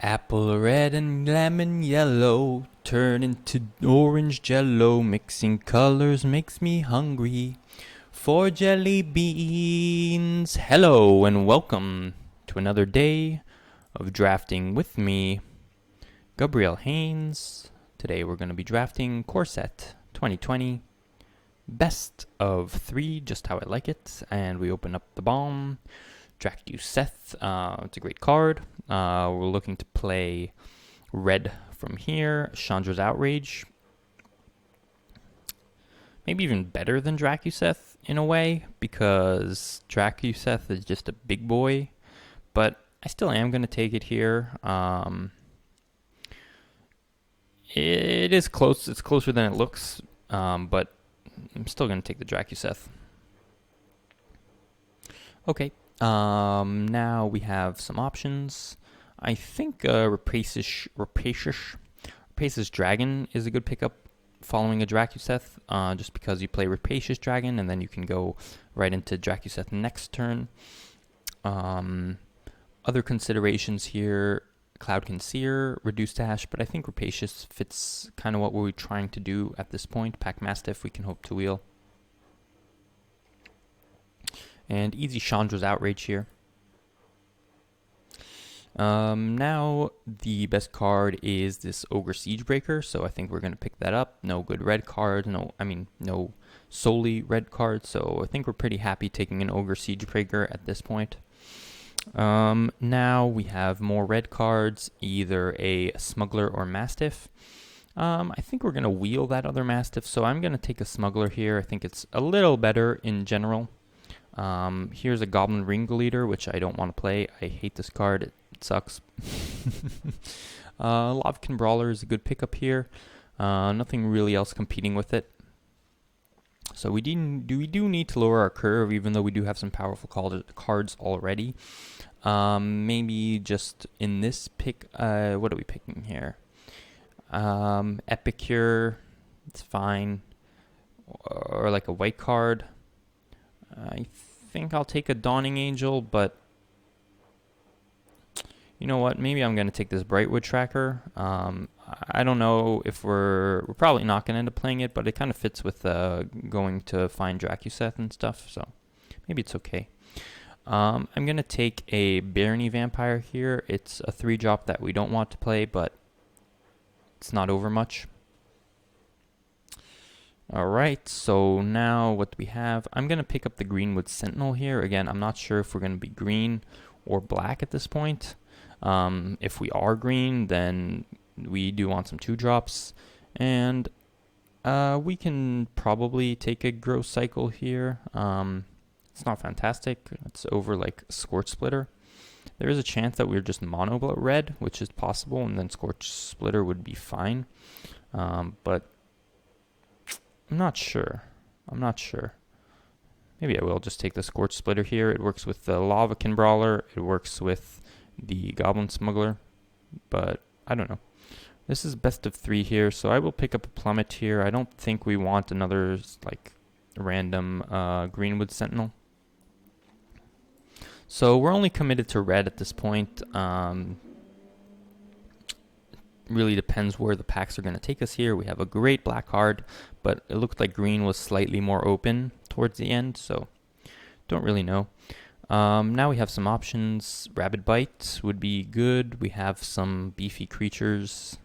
Apple red and lemon yellow turn into orange jello. Mixing colors makes me hungry for jelly beans. Hello and welcome to another day of drafting with me, Gabriel Haynes. Today we're going to be drafting Core Set 2020 Best of 3, just how I like it. And we open up the bomb. Seth. It's a great card. We're looking to play red from here. Chandra's Outrage. Maybe even better than Seth in a way, because Seth is just a big boy. But I still am going to take it here. It is close. It's closer than it looks. But I'm still going to take the Seth. Okay. Now we have some options. I think Rapacious Dragon is a good pickup following a Seth, just because you play Rapacious Dragon and then you can go right into Seth next turn. Other considerations here, Cloud Conceer, Reduce to Ash, but I think Rapacious fits kind of what we're trying to do at this point. Pack Mastiff we can hope to wheel. And easy Chandra's Outrage here. Now the best card is this Ogre Siegebreaker, so I think we're going to pick that up. No good red card, no solely red card, so I think we're pretty happy taking an Ogre Siegebreaker at this point. Now we have more red cards, either a Smuggler or Mastiff. I think we're going to wheel that other Mastiff, so I'm going to take a Smuggler here. I think it's a little better in general. Here's a Goblin Ringleader, which I don't want to play. I hate this card. It sucks. Lavakin Brawler is a good pickup here. Nothing really else competing with it. So we do need to lower our curve, even though we do have some powerful cards already. Maybe just in this pick, what are we picking here? Epicure, it's fine. Or like a white card. I think I'll take a Dawning Angel, but you know what? Maybe I'm going to take this Brightwood Tracker. I don't know if we're probably not going to end up playing it, but it kind of fits with going to find Seth and stuff, so maybe it's okay. I'm going to take a Barony Vampire here. It's a 3-drop that we don't want to play, but it's not over much. Alright, so now what do we have? I'm going to pick up the Greenwood Sentinel here. Again, I'm not sure if we're going to be green or black at this point. If we are green, then we do want some 2-drops. And we can probably take a Growth Cycle here. It's not fantastic. It's over like Scorch Splitter. There is a chance that we're just mono red, which is possible, and then Scorch Splitter would be fine. But I'm not sure. Maybe I will just take the Scorch Splitter here. It works with the Lavakin Brawler. It works with the Goblin Smuggler. But I don't know. This is best of 3 here, so I will pick up a Plummet here. I don't think we want another like random Greenwood Sentinel. So we're only committed to red at this point. Really depends where the packs are going to take us here. We have a great black card, but it looked like green was slightly more open towards the end, so don't really know. Now we have some options. Rabid Bite would be good. We have some beefy creatures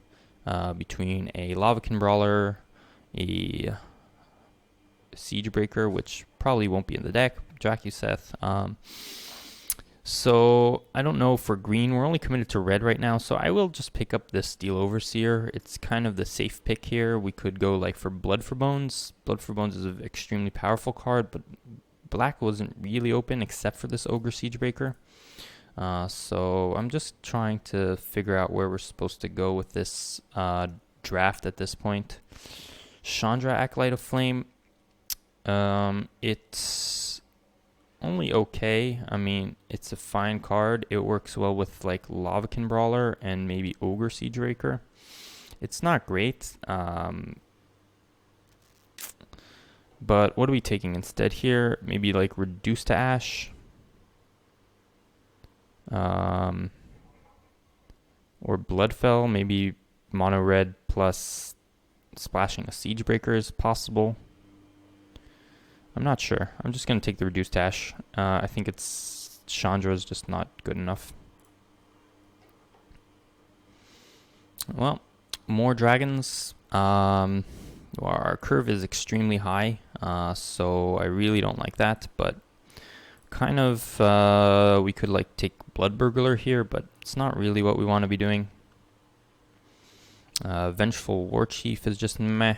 between a Lavakin Brawler, a Siegebreaker, which probably won't be in the deck, Seth. So I don't know for green. We're only committed to red right now, so I will just pick up this Steel Overseer. It's kind of the safe pick here. We could go like for Blood for Bones. Blood for Bones is an extremely powerful card, but black wasn't really open except for this Ogre Siegebreaker. So I'm just trying to figure out where we're supposed to go with this draft at this point. Chandra Acolyte of Flame. It's only okay. I mean, it's a fine card. It works well with like Lavakin Brawler and maybe Ogre Siegebreaker. It's not great. But what are we taking instead here? Maybe like Reduce to Ash. Or Or Bloodfell, maybe mono red plus splashing a Siege Breaker is possible. I'm not sure. I'm just going to take the reduced ash. I think it's Chandra is just not good enough. Well, more dragons. Our curve is extremely high, so I really don't like that, but kind of we could like take Blood Burglar here, but it's not really what we want to be doing. Vengeful War Chief is just meh.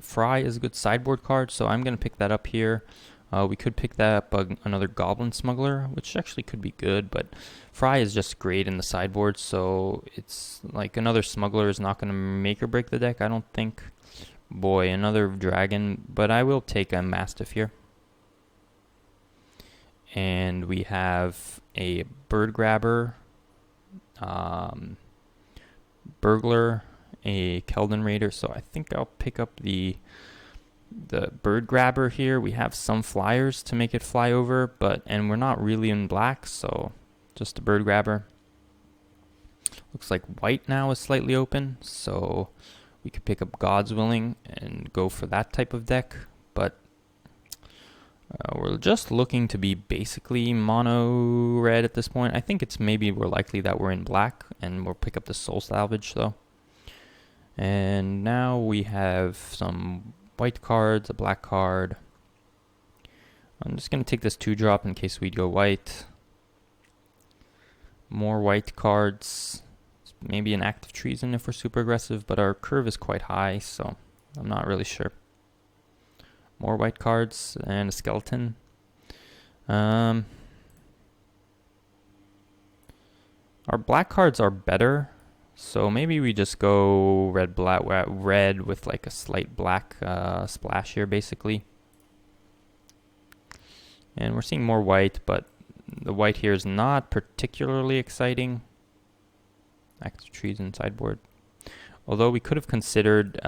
Fry is a good sideboard card, so I'm going to pick that up here. We could pick that up another Goblin Smuggler, which actually could be good, but Fry is just great in the sideboard, so it's like another Smuggler is not going to make or break the deck, I don't think. Boy, another Dragon, but I will take a Mastiff here. And we have a Bird Grabber, Burglar, a Keldon Raider, so I think I'll pick up the Bird Grabber here. We have some flyers to make it fly over, and we're not really in black, so just a Bird Grabber. Looks like white now is slightly open, so we could pick up God's Willing and go for that type of deck, but we're just looking to be basically mono red at this point. I think it's maybe we're likely that we're in black, and we'll pick up the Soul Salvage though. And now we have some white cards, a black card. I'm just going to take this 2-drop in case we go white. More white cards. Maybe an Act of Treason if we're super aggressive, but our curve is quite high, so I'm not really sure. More white cards and a skeleton. Our black cards are better, so maybe we just go red with like a slight black splash here, basically. And we're seeing more white, but the white here is not particularly exciting. Active Treason sideboard. Although we could have considered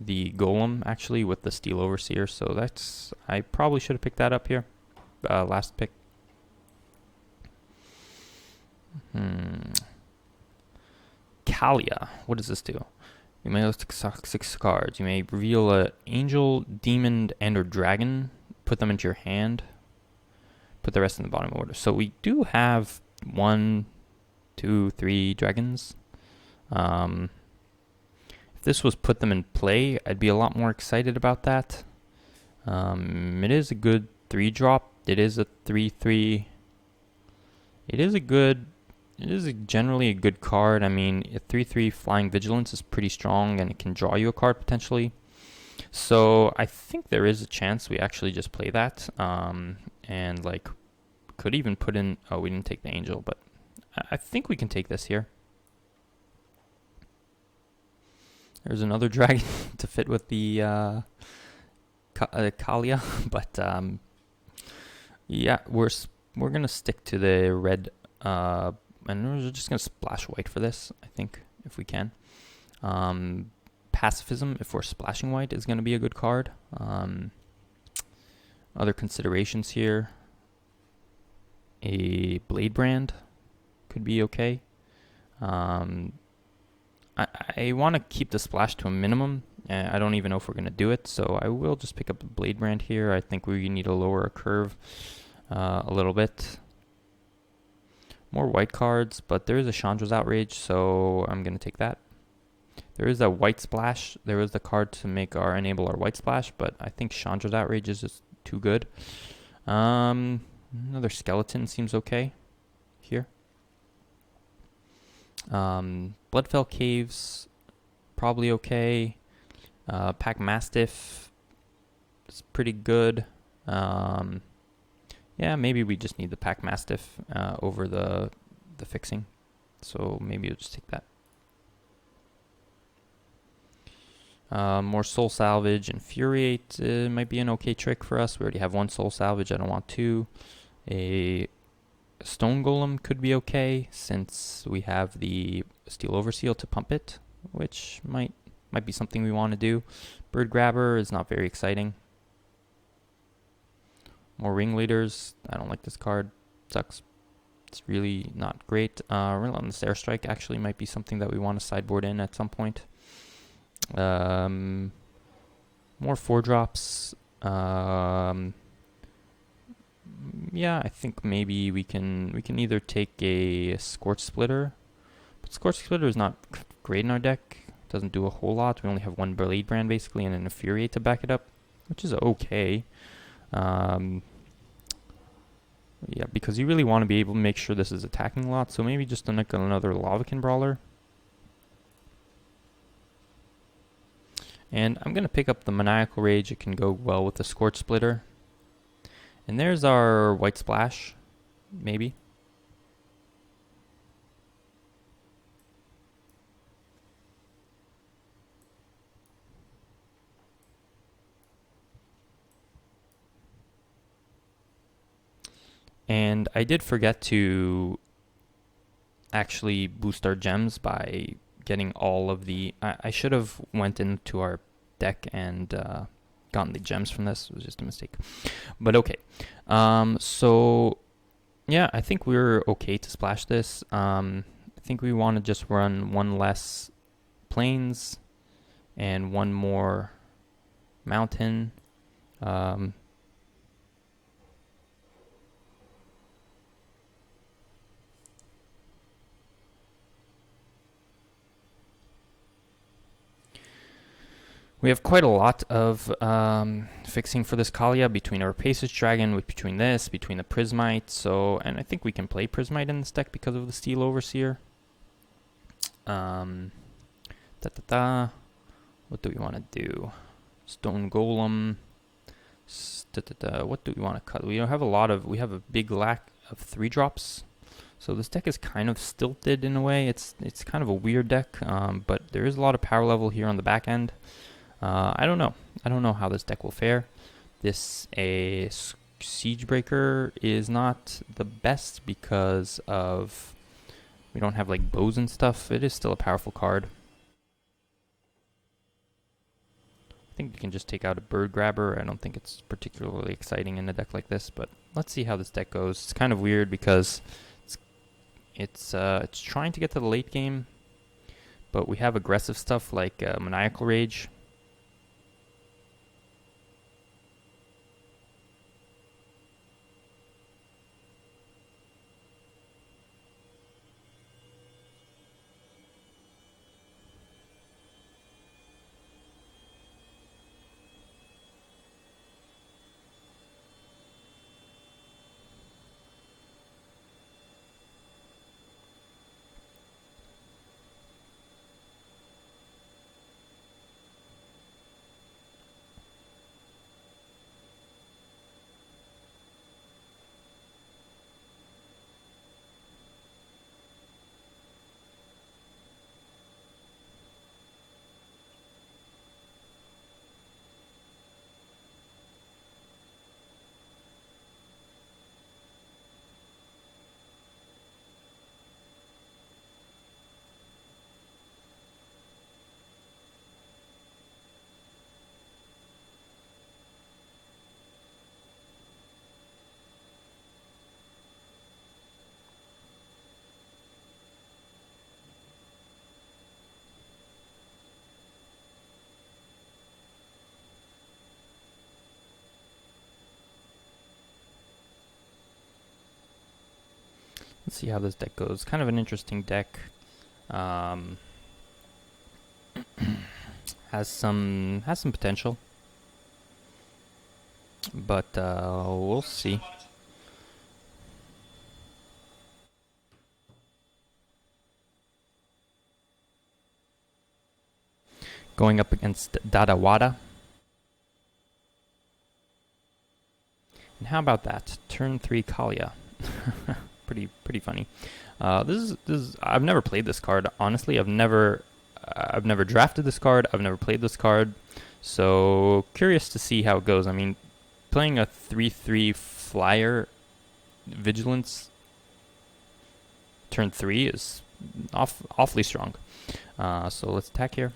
the Golem actually with the Steel Overseer, so I probably should have picked that up here. Last pick. Kalia. What does this do? You may list 6 cards. You may reveal an angel, demon, and or dragon. Put them into your hand. Put the rest in the bottom order. So we do have 1, 2, 3 dragons. If this was put them in play, I'd be a lot more excited about that. It is a good 3-drop. It is a 3/3. It is generally a good card. I mean, a 3/3 Flying Vigilance is pretty strong, and it can draw you a card potentially. So I think there is a chance we actually just play that, and like could even put in. Oh, we didn't take the angel, but I think we can take this here. There's another dragon to fit with the Kalia, but yeah, we're gonna stick to the red, and we're just gonna splash white for this. I think if we can. Pacifism, if we're splashing white, is gonna be a good card. Other considerations here. A Blade Brand could be okay. I want to keep the splash to a minimum. I don't even know if we're going to do it, so I will just pick up the Blade Brand here. I think we need to lower our curve a little bit. More white cards, but there is a Chandra's Outrage, so I'm going to take that. There is a white splash. There is the card to enable our white splash, but I think Chandra's Outrage is just too good. Another skeleton seems okay here. Bloodfell Caves, probably okay. Pack Mastiff is pretty good. Yeah, maybe we just need the Pack Mastiff over the fixing. So maybe we'll just take that. More Soul Salvage. Infuriate might be an okay trick for us. We already have 1 Soul Salvage. I don't want 2. A Stone Golem could be okay since we have the Steel Overseal to pump it, which might be something we want to do. Bird Grabber is not very exciting. More Ringleaders. I don't like this card. Sucks. It's really not great. Relentless Airstrike actually might be something that we want to sideboard in at some point. More 4-drops. Yeah, I think maybe we can either take a Scorch Splitter, but Scorch Splitter is not great in our deck. It doesn't do a whole lot. We only have one Blade Brand basically and an Infuriate to back it up, which is okay. Yeah, because you really want to be able to make sure this is attacking a lot, so maybe just like another Lavacan Brawler. And I'm going to pick up the Maniacal Rage. It can go well with the Scorch Splitter. And there's our White Splash, maybe. And I did forget to actually boost our gems by getting all of the... I should have went into our deck and gotten the gems from this. It was just a mistake. But okay. So, yeah, I think we're okay to splash this. I think we want to just run one less plains and one more mountain. We have quite a lot of fixing for this Kalia between our Passage Dragon, between this, between the Prismite. So, and I think we can play Prismite in this deck because of the Steel Overseer. What do we want to do? Stone Golem. What do we want to cut? We have a big lack of 3-drops. So this deck is kind of stilted in a way. It's kind of a weird deck, but there is a lot of power level here on the back end. I don't know. I don't know how this deck will fare. This Siegebreaker is not the best because of we don't have like bows and stuff. It is still a powerful card. I think we can just take out a Bird Grabber. I don't think it's particularly exciting in a deck like this, but let's see how this deck goes. It's kind of weird because it's trying to get to the late game, but we have aggressive stuff like Maniacal Rage. Let's see how this deck goes. Kind of an interesting deck. Has some potential, but we'll see. Going up against Dadawada. And how about that? Turn 3 Kalia. pretty funny. This is I've never played this card. Honestly, I've never drafted this card. I've never played this card. So curious to see how it goes. I mean, playing a 3/3 flyer vigilance turn 3 is awfully strong. So let's attack here.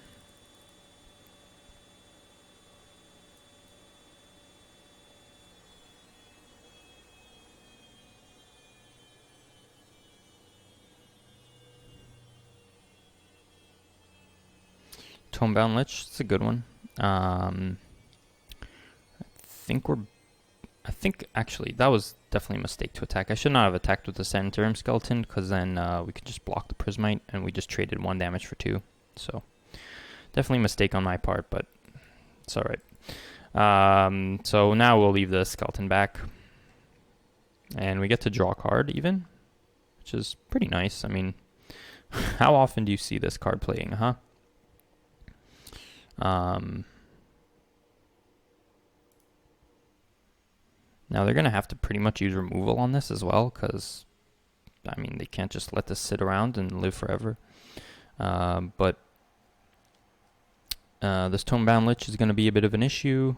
Tomebound Lich. It's a good one. I think actually that was definitely a mistake to attack. I should not have attacked with the Sanitarium Skeleton, because then we could just block the Prismite, and we just traded 1 damage for 2. So definitely a mistake on my part, but it's alright. So now we'll leave the Skeleton back. And we get to draw a card even, which is pretty nice. I mean, how often do you see this card playing, huh? Now they're going to have to pretty much use removal on this as well, because, I mean, they can't just let this sit around and live forever. But this Tomebound Lich is going to be a bit of an issue.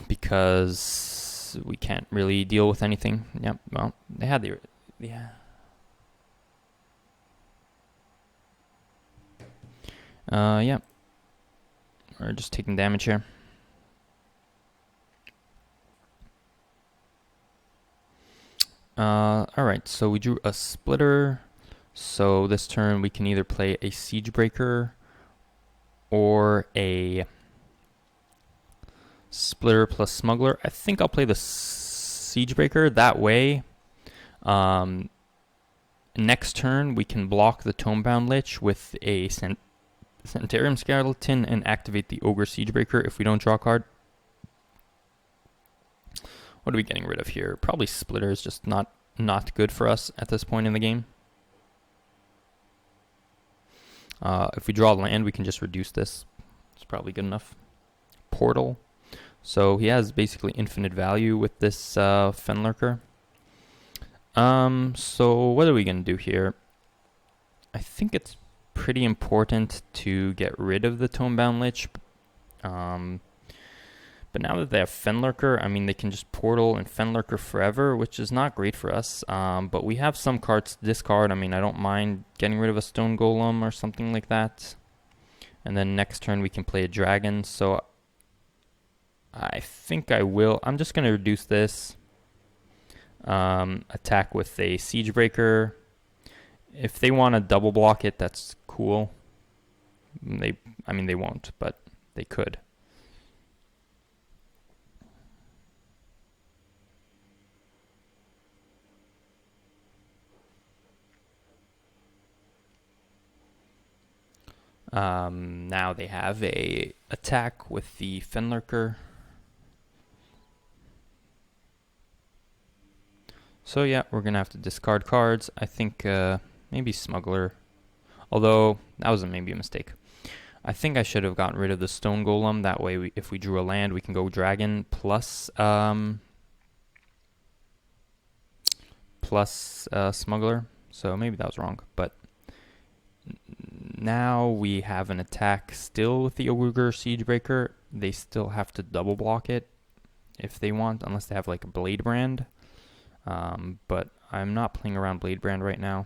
Because we can't really deal with anything. Yep, well, they had the... Yeah. Yeah. We're just taking damage here. Alright, so we drew a Splitter. So this turn we can either play a Siegebreaker or a Splitter plus Smuggler. I think I'll play the Siegebreaker. That way, next turn we can block the Tomebound Lich with a Sanitarium Skeleton and activate the Ogre Siegebreaker if we don't draw a card. What are we getting rid of here? Probably Splitter is just not good for us at this point in the game. If we draw land, we can just reduce this. It's probably good enough. Portal. So he has basically infinite value with this Fenlurker. So what are we going to do here? I think it's pretty important to get rid of the Tomebound Lich. But now that they have Fenlurker, I mean, they can just Portal and Fenlurker forever, which is not great for us. But we have some cards to discard. I mean, I don't mind getting rid of a Stone Golem or something like that. And then next turn we can play a Dragon. So I think I will. I'm just going to reduce this. Attack with a Siegebreaker. If they want to double block it, that's cool. I mean, they won't, but they could. Now they have a attack with the Fenlurker. So yeah, we're gonna have to discard cards. I think maybe Smuggler, although that was maybe a mistake. I think I should have gotten rid of the Stone Golem. That way, if we drew a land, we can go Dragon plus Smuggler. So maybe that was wrong, but now we have an attack still with the Ogre Siegebreaker. They still have to double block it if they want, unless they have like a Blade Brand. But I'm not playing around Blade Brand right now.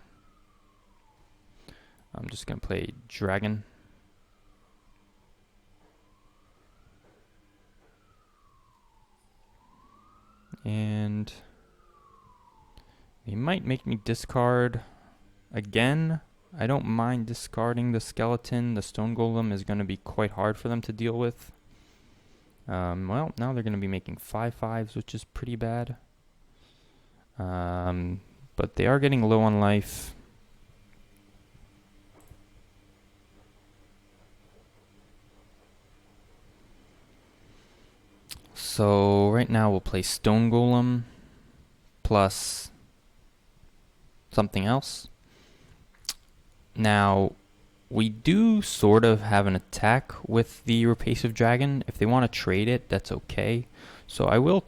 I'm just going to play Dragon. And they might make me discard again. I don't mind discarding the Skeleton. The Stone Golem is going to be quite hard for them to deal with. Well, now they're going to be making 5/5s, which is pretty bad. But they are getting low on life. So right now we'll play Stone Golem plus something else. Now, we do sort of have an attack with the Rapacious Dragon. If they want to trade it, that's okay. So I will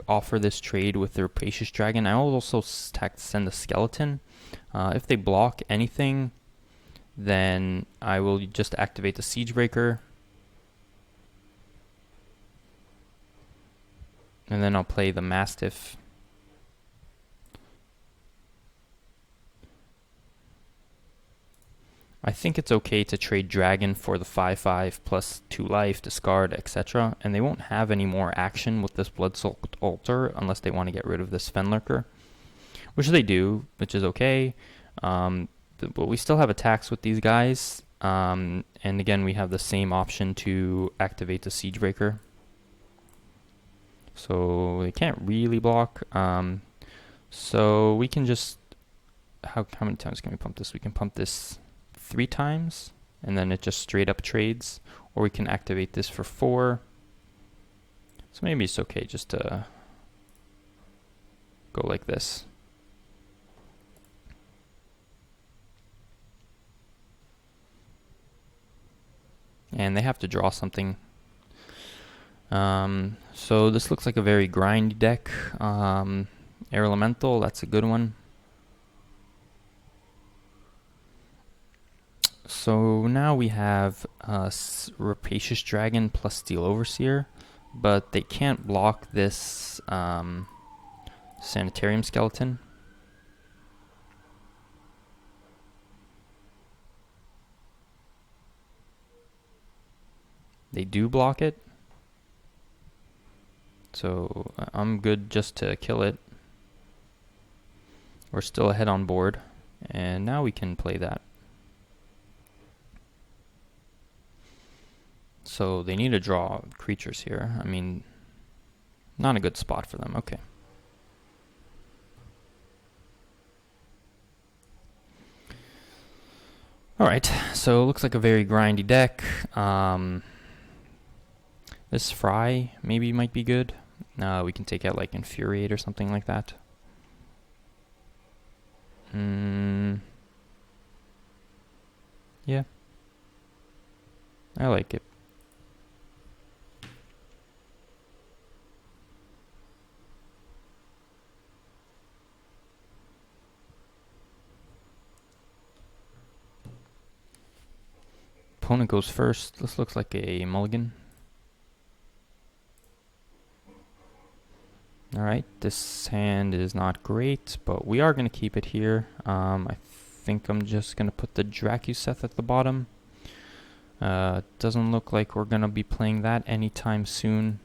offer this trade with the Rapacious Dragon. I will also send a Skeleton. If they block anything, then I will just activate the Siegebreaker. And then I'll play the Mastiff. I think it's okay to trade Dragon for the 5/5 plus 2 life, discard, etc. And they won't have any more action with this Bloodsoaked Altar unless they want to get rid of this Fenlurker, which they do, which is okay. but we still have attacks with these guys. And again, we have the same option to activate the Siege Breaker. So they can't really block. So we can just, how many times can we pump this? We can pump this 3 times, and then it just straight up trades. Or we can activate this for 4. So maybe it's okay just to go like this. And they have to draw something. So this looks like a very grindy deck. Air Elemental, that's a good one. So now we have Rapacious Dragon plus Steel Overseer, but they can't block this Sanitarium Skeleton. They do block it, so I'm good just to kill it. We're still ahead on board, and now we can play that. So they need to draw creatures here. I mean, not a good spot for them. Okay. Alright, so it looks like a very grindy deck. This Fry maybe might be good. We can take out like Infuriate or something like that. Yeah. I like it. Opponent goes first. This looks like a mulligan. Alright, this hand is not great, but we are going to keep it here. I think I'm just going to put the Dracuseth at the bottom. Doesn't look like we're going to be playing that anytime soon.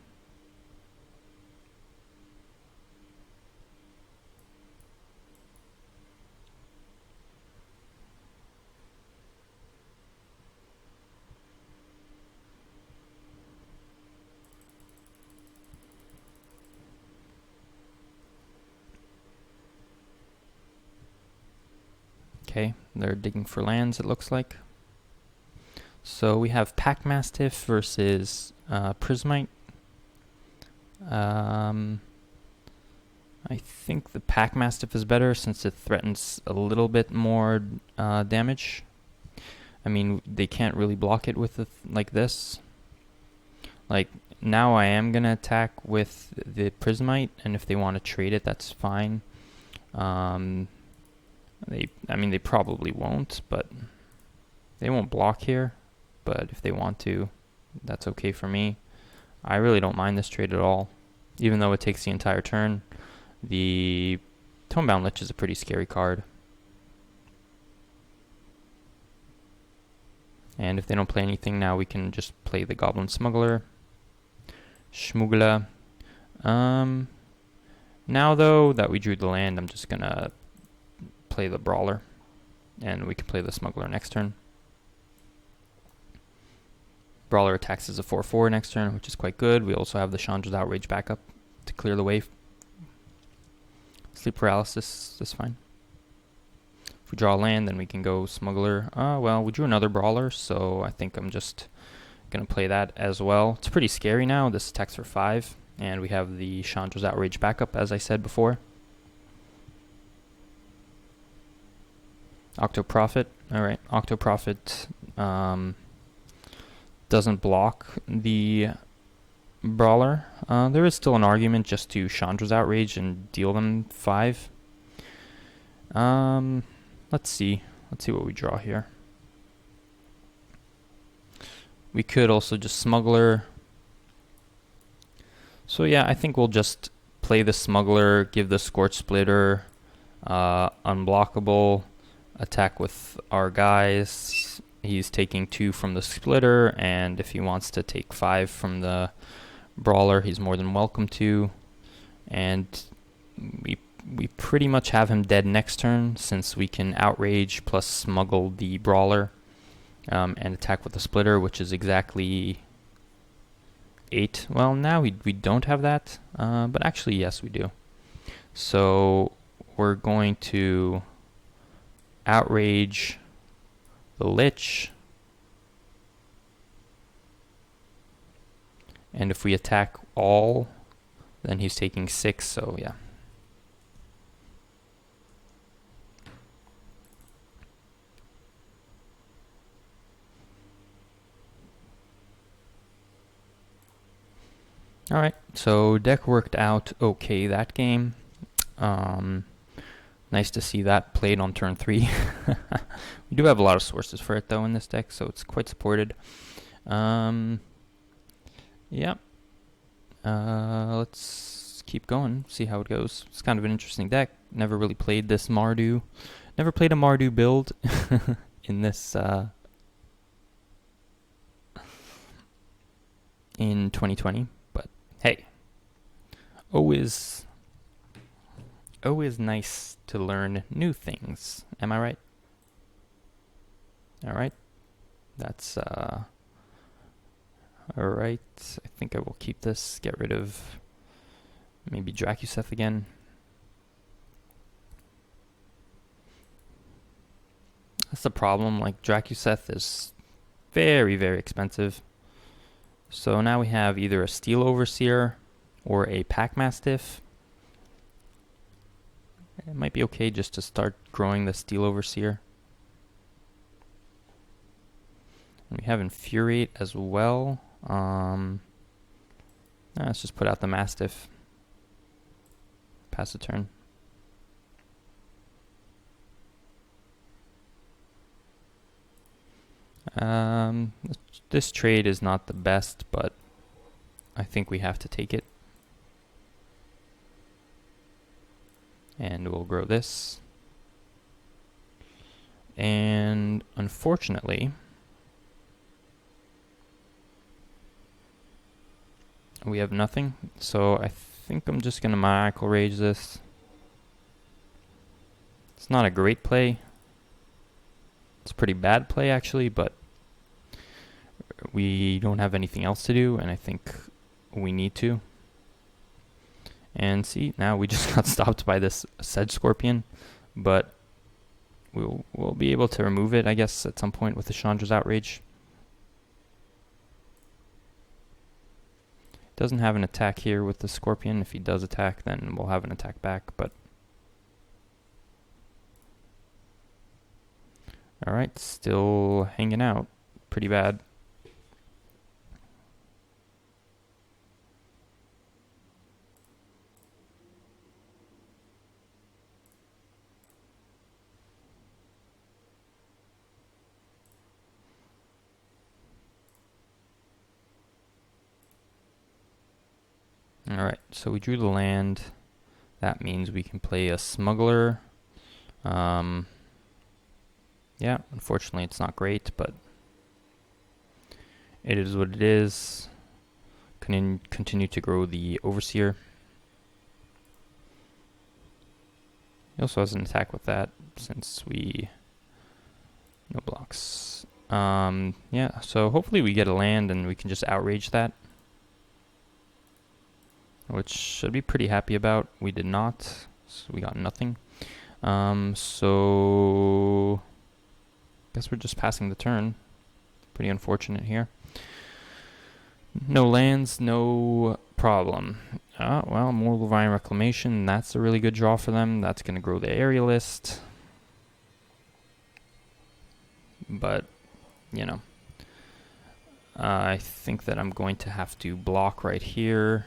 Okay, they're digging for lands, it looks like. So we have Pack Mastiff versus Prismite. I think the Pack Mastiff is better since it threatens a little bit more damage. I mean, they can't really block it with like this. Like, now I am going to attack with the Prismite, and if they want to trade it, that's fine. I mean, they probably won't, but they won't block here. But if they want to, that's okay for me. I really don't mind this trade at all, even though it takes the entire turn. The Tonebound Lich is a pretty scary card. And if they don't play anything now, we can just play the Goblin Smuggler. Schmuggler. Now, though, that we drew the land, I'm just going to play the Brawler, and we can play the Smuggler next turn. Brawler attacks as a 4/4 next turn, which is quite good. We also have the Chandra's Outrage backup to clear the way. Sleep Paralysis is fine. If we draw a land, then we can go Smuggler. Well, we drew another Brawler, so I think I'm just going to play that as well. It's pretty scary now. This attacks for 5, and we have the Chandra's Outrage backup, as I said before. Octoprophet. Alright, Octoprophet doesn't block the Brawler. There is still an argument just to Chandra's Outrage and deal them 5. Let's see. Let's see what we draw here. We could also just Smuggler. So yeah, I think we'll just play the Smuggler, give the Scorch Splitter unblockable, attack with our guys. He's taking 2 from the Splitter, and if he wants to take 5 from the Brawler, he's more than welcome to. And we we pretty much have him dead next turn, since we can outrage plus smuggle the brawler and attack with the splitter, which is exactly 8. Well, now we don't have that, but actually yes we do. So we're going to outrage the Lich, and if we attack all, then he's taking 6, so yeah. Alright, so deck worked out okay that game. Nice to see that played on turn 3. We do have a lot of sources for it though in this deck, so it's quite supported. Yeah. Let's keep going, see how it goes. It's kind of an interesting deck. Never really played this Mardu. Never played a Mardu build in this in 2020, but hey, always nice to learn new things. Am I right? All right. That's all right. I think I will keep this. Get rid of maybe Dracuseth again. That's the problem. Like, Dracuseth is very, very expensive. So now we have either a Steel Overseer or a Pack Mastiff. It might be okay just to start growing the Steel Overseer. And we have Infuriate as well. Let's just put out the Mastiff. Pass the turn. This trade is not the best, but I think we have to take it. And we'll grow this. And unfortunately, we have nothing. So I think I'm just going to Miracle Rage this. It's not a great play. It's a pretty bad play actually, but we don't have anything else to do, and I think we need to. And see, now we just got stopped by this Sedge Scorpion, but we'll be able to remove it, I guess, at some point with the Chandra's Outrage. Doesn't have an attack here with the Scorpion. If he does attack, then we'll have an attack back, but alright, still hanging out. Pretty bad. Alright, so we drew the land. That means we can play a Smuggler. Yeah, unfortunately it's not great, but it is what it is. Can continue to grow the Overseer. He also has an attack with that, since we... no blocks. Yeah, so hopefully we get a land and we can just outrage that, which should be pretty happy about. We did not, so we got nothing. So guess we're just passing the turn. Pretty unfortunate here. No lands, no problem. Well, more Levine Reclamation. That's a really good draw for them. That's going to grow the area list. But, you know, I think that I'm going to have to block right here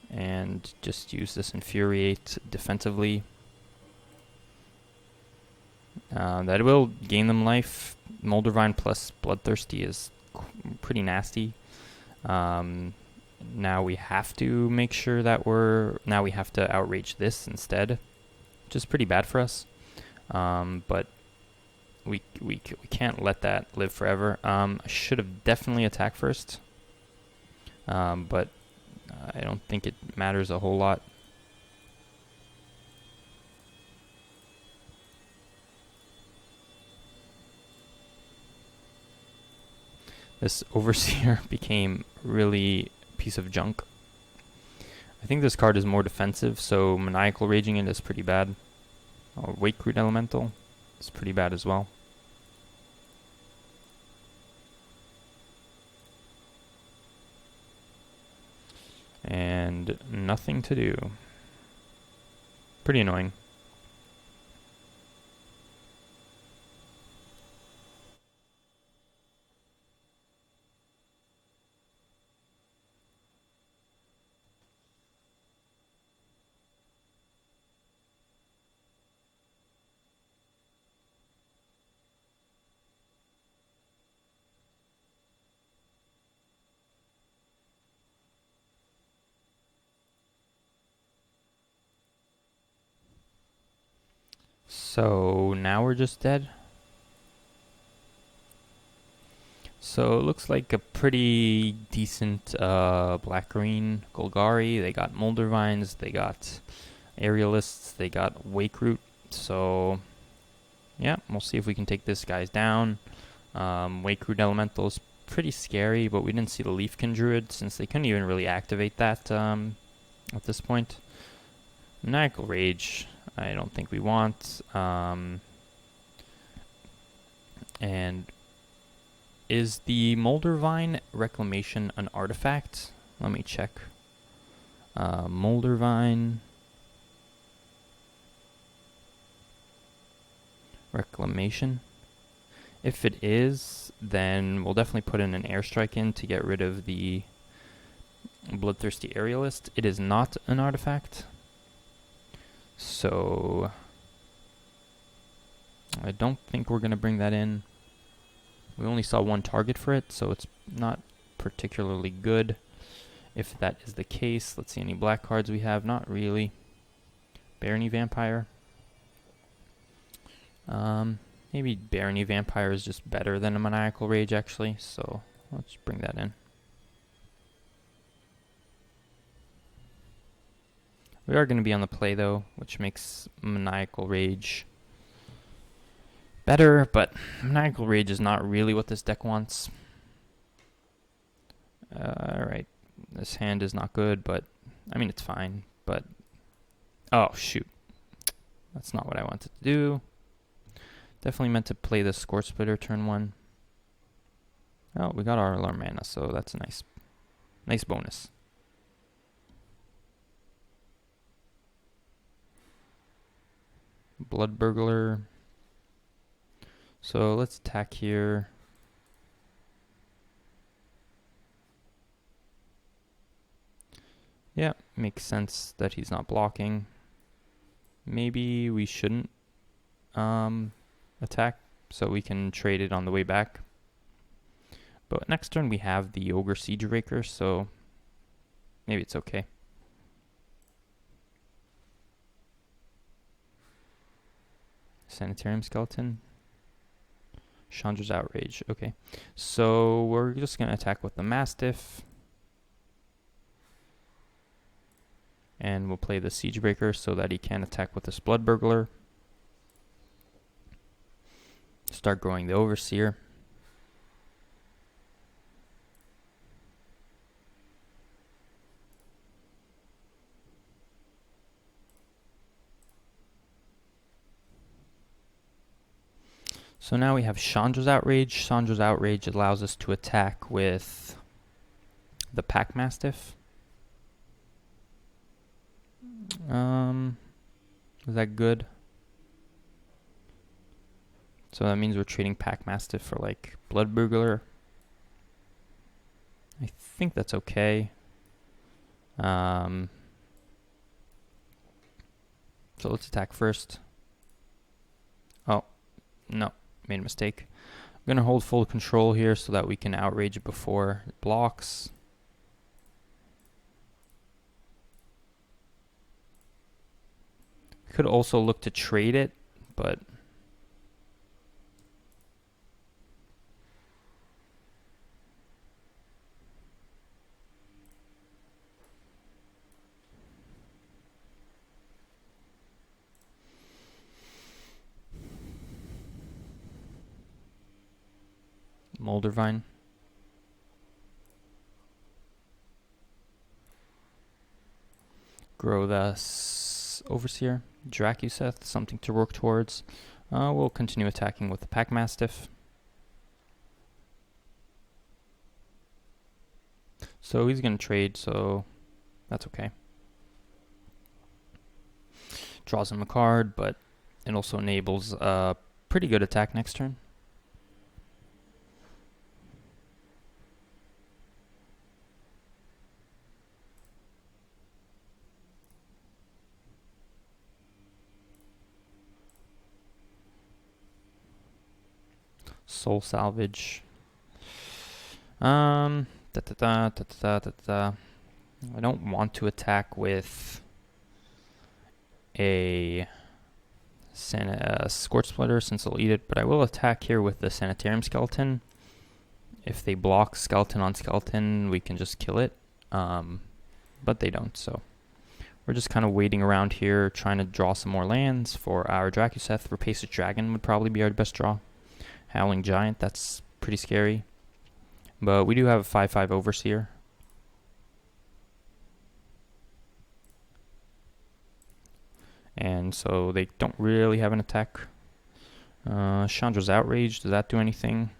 and just use this Infuriate defensively. That will gain them life. Moldavine plus Bloodthirsty is pretty nasty. Now we have to make sure that now we have to outrage this instead, which is pretty bad for us. But we can't let that live forever. I should have definitely attacked first, but I don't think it matters a whole lot. This Overseer became really a piece of junk. I think this card is more defensive, so Maniacal Raging it is pretty bad. Or Wake Root Elemental is pretty bad as well. And nothing to do. Pretty annoying. So now we're just dead. So it looks like a pretty decent black-green Golgari. They got Molder Vines, they got Aerialists, they got Wake Root. So yeah, we'll see if we can take this guys down. Wake Root Elemental is pretty scary, but we didn't see the Leafkin Druid since they couldn't even really activate that at this point. Maniacal Rage, I don't think we want. And is the Moldervine Reclamation an artifact? Let me check. Moldervine Reclamation. If it is, then we'll definitely put in an airstrike in to get rid of the Bloodthirsty Aerialist. It is not an artifact. So I don't think we're going to bring that in. We only saw one target for it, so it's not particularly good. If that is the case, let's see any black cards we have. Not really. Barony Vampire. Maybe Barony Vampire is just better than a Maniacal Rage, actually. So let's bring that in. We are going to be on the play, though, which makes Maniacal Rage better, but Maniacal Rage is not really what this deck wants. Alright, this hand is not good, but, I mean, it's fine, but, oh, shoot. That's not what I wanted to do. Definitely meant to play the Score Splitter turn 1. Oh, we got our Alarm Mana, so that's a nice bonus. Blood Burglar. So let's attack here. Yeah, makes sense that he's not blocking. Maybe we shouldn't attack, so we can trade it on the way back. But next turn we have the Ogre Siege Raker, so maybe it's okay. Sanitarium Skeleton. Chandra's Outrage. Okay. So we're just going to attack with the Mastiff. And we'll play the Siegebreaker so that he can attack with this Blood Burglar. Start growing the Overseer. So now we have Chandra's Outrage. Chandra's Outrage allows us to attack with the Pack Mastiff. Is that good? So that means we're trading Pack Mastiff for like Blood Burglar. I think that's okay. So let's attack first. Oh, no. Made a mistake. I'm going to hold full control here so that we can outrage it before it blocks. Could also look to trade it, but Moldervine. Grow the Overseer, Dracuseth, something to work towards. We'll continue attacking with the Pack Mastiff. So he's going to trade, so that's okay. Draws him a card, but it also enables a pretty good attack next turn. Soul Salvage. I don't want to attack with a Scorch Splitter since they'll eat it, but I will attack here with the Sanitarium Skeleton. If they block skeleton on skeleton, we can just kill it, but they don't, so we're just kind of waiting around here, trying to draw some more lands for our Dracuseth. Rapacious Dragon would probably be our best draw. Howling Giant, that's pretty scary. But we do have a 5/5 Overseer. And so they don't really have an attack. Chandra's Outrage, does that do anything?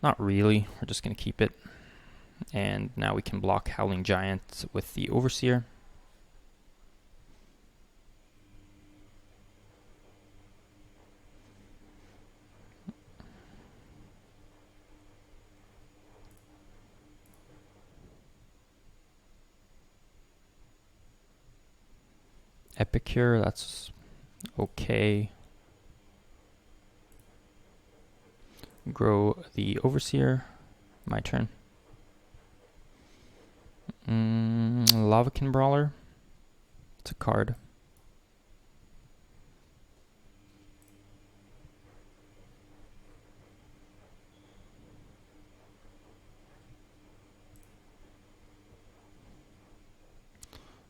Not really, we're just going to keep it. And now we can block Howling Giant with the Overseer. Epicure, that's okay. Grow the Overseer. My turn. Lavakin Brawler. It's a card.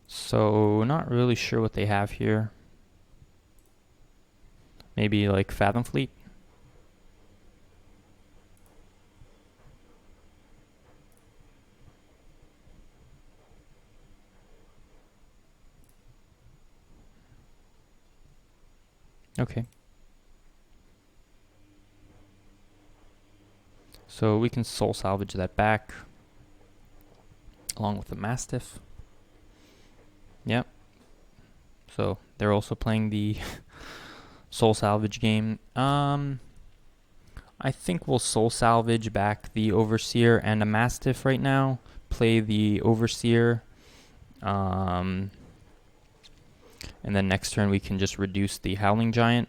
So, not really sure what they have here. Maybe like Fathom Fleet. Okay. So we can Soul Salvage that back along with the Mastiff. Yep. So they're also playing the Soul Salvage game. I think we'll Soul Salvage back the Overseer and a Mastiff right now. Play the Overseer. And then next turn we can just reduce the Howling Giant.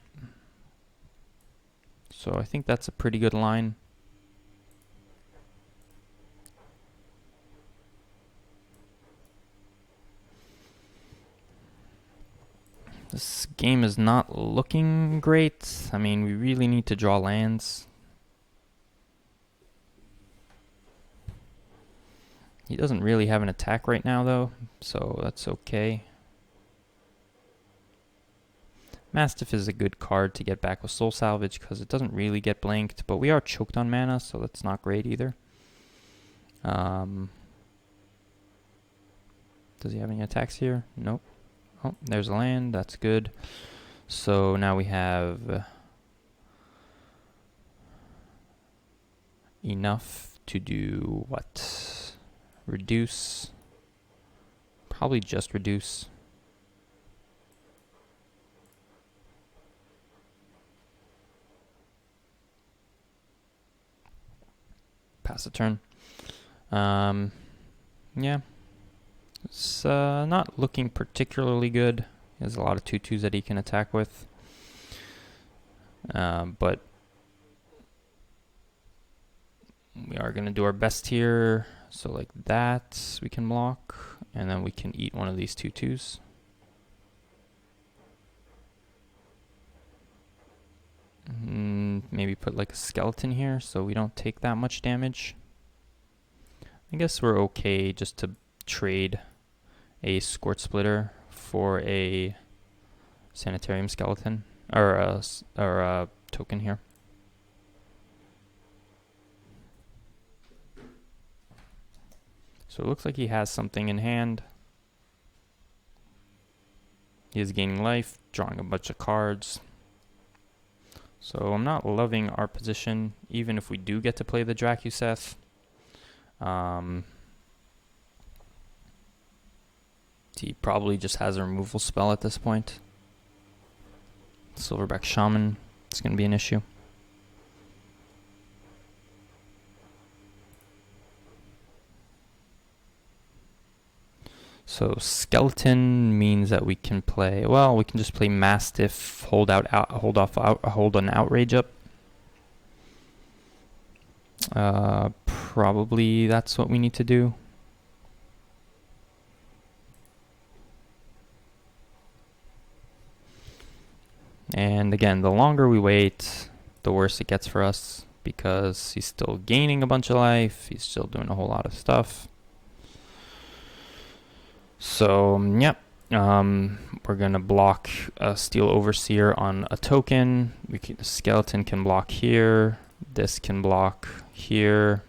So I think that's a pretty good line. This game is not looking great. I mean, we really need to draw lands. He doesn't really have an attack right now, though, so that's okay. Mastiff is a good card to get back with Soul Salvage because it doesn't really get blanked, but we are choked on mana, so that's not great either. Does he have any attacks here? Nope. Oh, there's a land. That's good. So now we have enough to do what? Reduce. Probably just reduce. Pass a turn. Yeah. It's not looking particularly good. He has a lot of 2/2s that he can attack with. But we are going to do our best here. So like that we can block. And then we can eat one of these 2/2s. Maybe put like a skeleton here so we don't take that much damage. I guess we're okay just to trade a Scorch Splitter for a Sanitarium Skeleton, or a token here. So it looks like he has something in hand. He is gaining life, drawing a bunch of cards. So I'm not loving our position, even if we do get to play the Dracuseth. He probably just has a removal spell at this point. Silverback Shaman is going to be an issue. So skeleton means that we can play. Well, we can just play Mastiff, hold an outrage up. Probably that's what we need to do. And again, the longer we wait, the worse it gets for us, because he's still gaining a bunch of life. He's still doing a whole lot of stuff. So, yep. We're going to block a Steel Overseer on a token. The skeleton can block here. This can block here.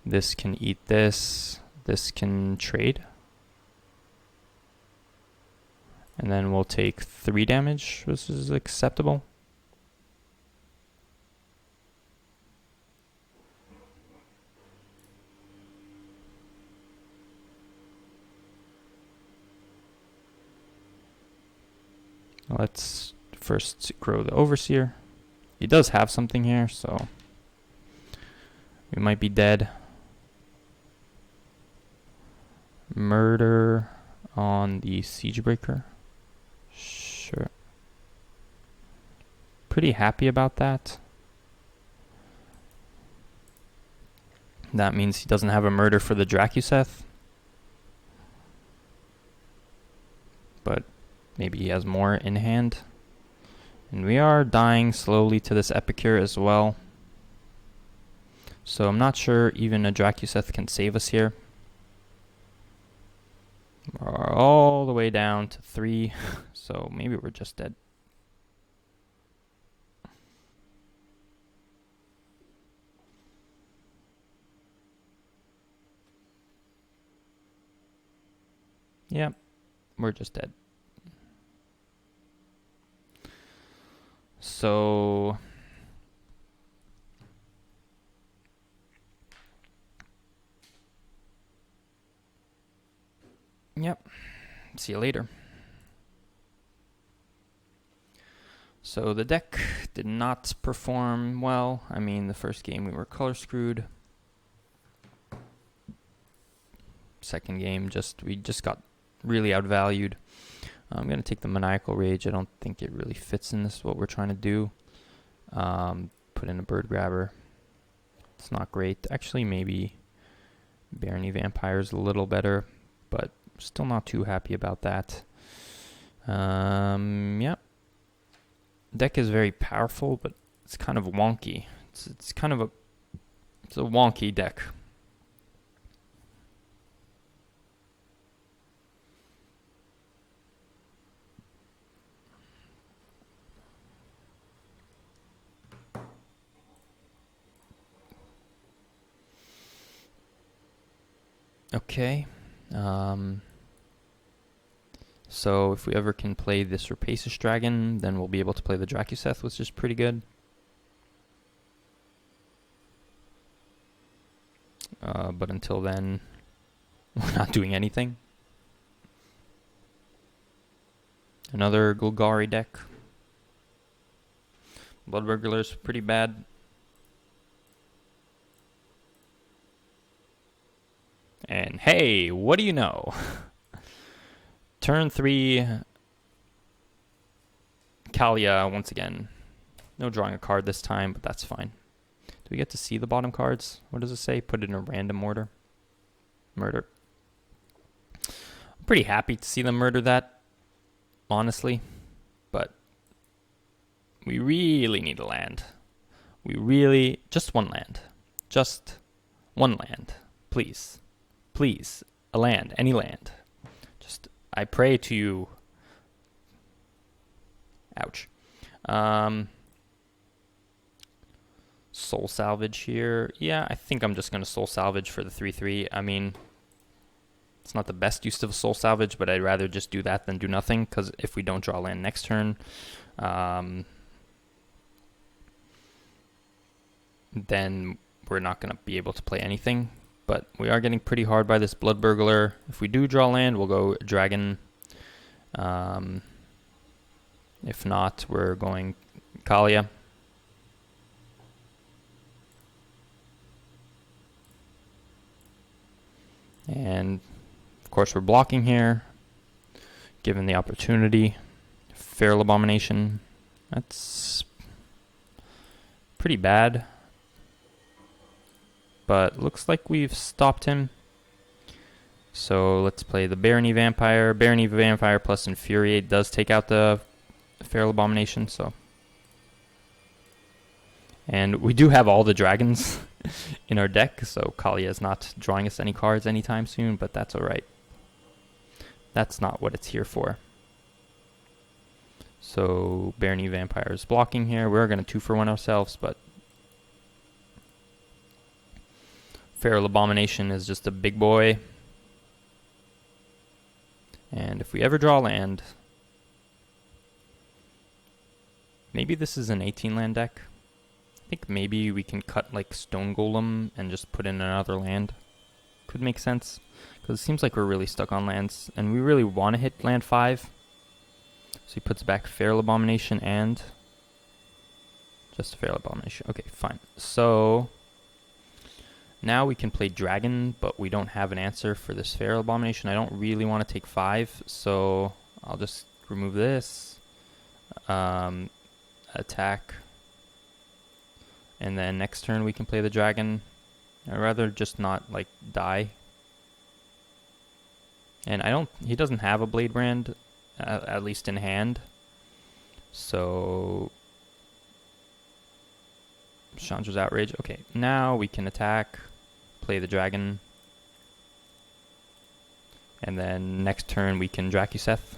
This can eat this. This can trade. And then we'll take 3 damage, which is acceptable. Let's first grow the Overseer. He does have something here, so we might be dead. Murder on the Siegebreaker. Sure. Pretty happy about that. That means he doesn't have a murder for the Dracuseth. But maybe he has more in hand. And we are dying slowly to this Epicure as well. So I'm not sure even a Dracuseth can save us here. We're all the way down to 3, so maybe we're just dead. Yep, we're just dead. So yep, see you later. So the deck did not perform well. I mean, the first game we were color screwed. Second game, we just got really outvalued. I'm going to take the Maniacal Rage. I don't think it really fits in this, what we're trying to do. Put in a Bird Grabber. It's not great. Actually, maybe Barony Vampire is a little better, but still not too happy about that. Yeah. Deck is very powerful, but it's kind of wonky. It's kind of it's a wonky deck. Okay. So if we ever can play this Rapacious Dragon, then we'll be able to play the Dracuseth, which is pretty good. But until then, we're not doing anything. Another Golgari deck. Blood Burglar's pretty bad. And hey, what do you know? Turn 3, Kalia once again. No drawing a card this time, but that's fine. Do we get to see the bottom cards? What does it say? Put it in a random order. Murder. I'm pretty happy to see them murder that, honestly. But we really need a land. Just one land. Just one land. Please. Please. A land. Any land. Just, I pray to you. Ouch. Soul Salvage here. Yeah, I think I'm just going to Soul Salvage for the 3/3. I mean, It's not the best use of a Soul Salvage, but I'd rather just do that than do nothing, because if we don't draw land next turn, then we're not going to be able to play anything. But we are getting pretty hard by this Blood Burglar. If we do draw land, we'll go Dragon. If not, we're going Kalia. And of course we're blocking here, given the opportunity. Feral Abomination. That's pretty bad. But looks like we've stopped him. So let's play the Barony Vampire. Barony Vampire plus Infuriate does take out the Feral Abomination, so. And we do have all the dragons in our deck, so Kalia is not drawing us any cards anytime soon, but that's alright. That's not what it's here for. So Barony Vampire is blocking here. We're going to 2-for-1 ourselves, but Feral Abomination is just a big boy. And if we ever draw land, maybe this is an 18 land deck. I think maybe we can cut like Stone Golem and just put in another land. Could make sense, because it seems like we're really stuck on lands, and we really want to hit land 5. So he puts back Feral Abomination and just a Feral Abomination. Okay, fine. So now we can play Dragon, but we don't have an answer for this Feral Abomination. I don't really want to take 5, so I'll just remove this. Attack. And then next turn we can play the Dragon. I'd rather just not, like, die. And he doesn't have a Blade Brand, at least in hand. So Chandra's Outrage. Okay, now we can attack, play the Dragon, and then next turn we can Dracuseth.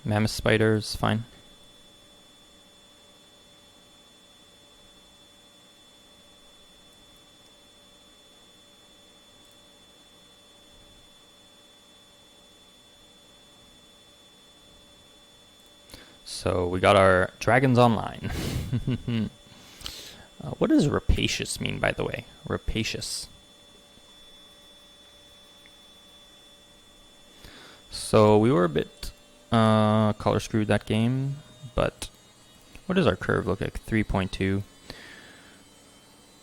Mammoth Spider's fine. So we got our dragons online. What does rapacious mean, by the way? Rapacious. So we were a bit color screwed that game, but what does our curve look like? 3.2.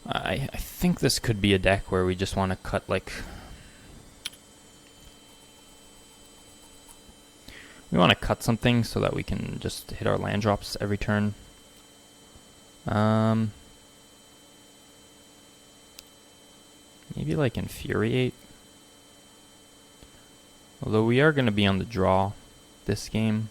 I think this could be a deck where we just want to cut like... We want to cut something so that we can just hit our land drops every turn. Maybe like Infuriate. Although we are going to be on the draw this game.